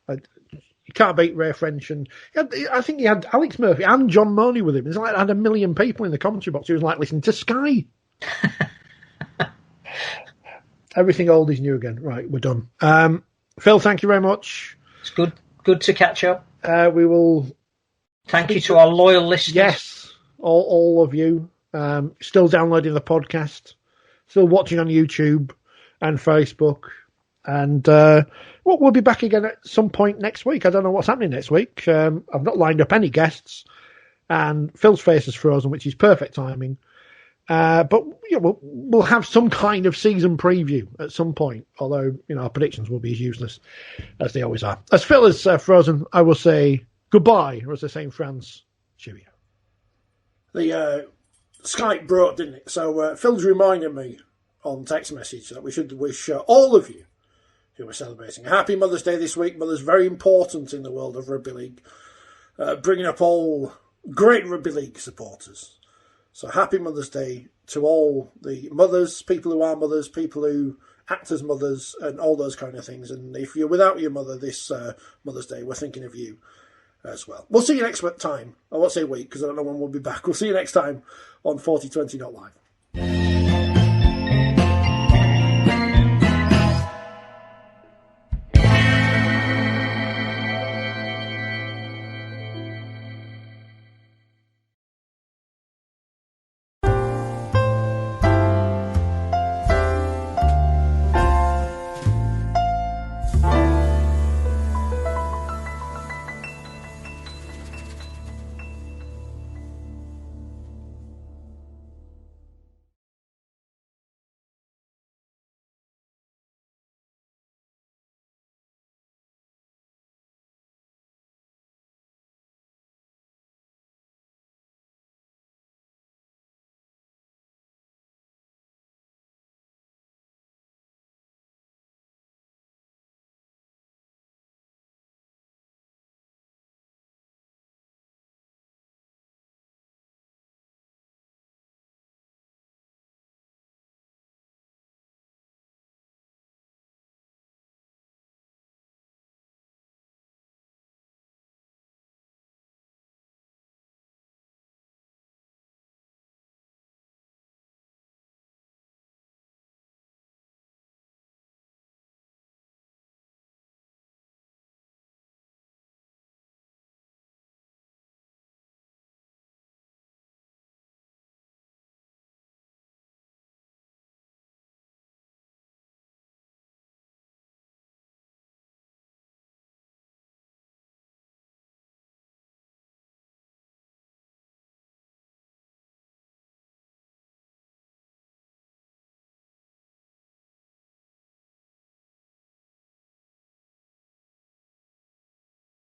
You can't beat Ray French, and I think he had Alex Murphy and John Money with him. It's like I had 1 million people in the commentary box. He was like listening to Sky. Everything old is new again. Right, we're done. Phil, thank you very much. It's good to catch up. We will. Thank you to our loyal listeners. Yes, all of you. Still downloading the podcast, still watching on YouTube and Facebook, and we'll be back again at some point next week. I don't know what's happening next week. I've not lined up any guests, and Phil's face is frozen, which is perfect timing. But we'll have some kind of season preview at some point, although our predictions will be as useless as they always are. As Phil is frozen, I will say goodbye, or as they say in France, cheerio. The Skype broke, didn't it? So Phil's reminding me on text message that we should wish all of you who are celebrating a happy Mother's Day this week. Mother's very important in the world of Rugby League, bringing up all great Rugby League supporters. So happy Mother's Day to all the mothers, people who are mothers, people who act as mothers, and all those kind of things. And if you're without your mother this Mother's Day, we're thinking of you as well. We'll see you next time. I won't say week because I don't know when we'll be back. We'll see you next time on 4020 Not Live.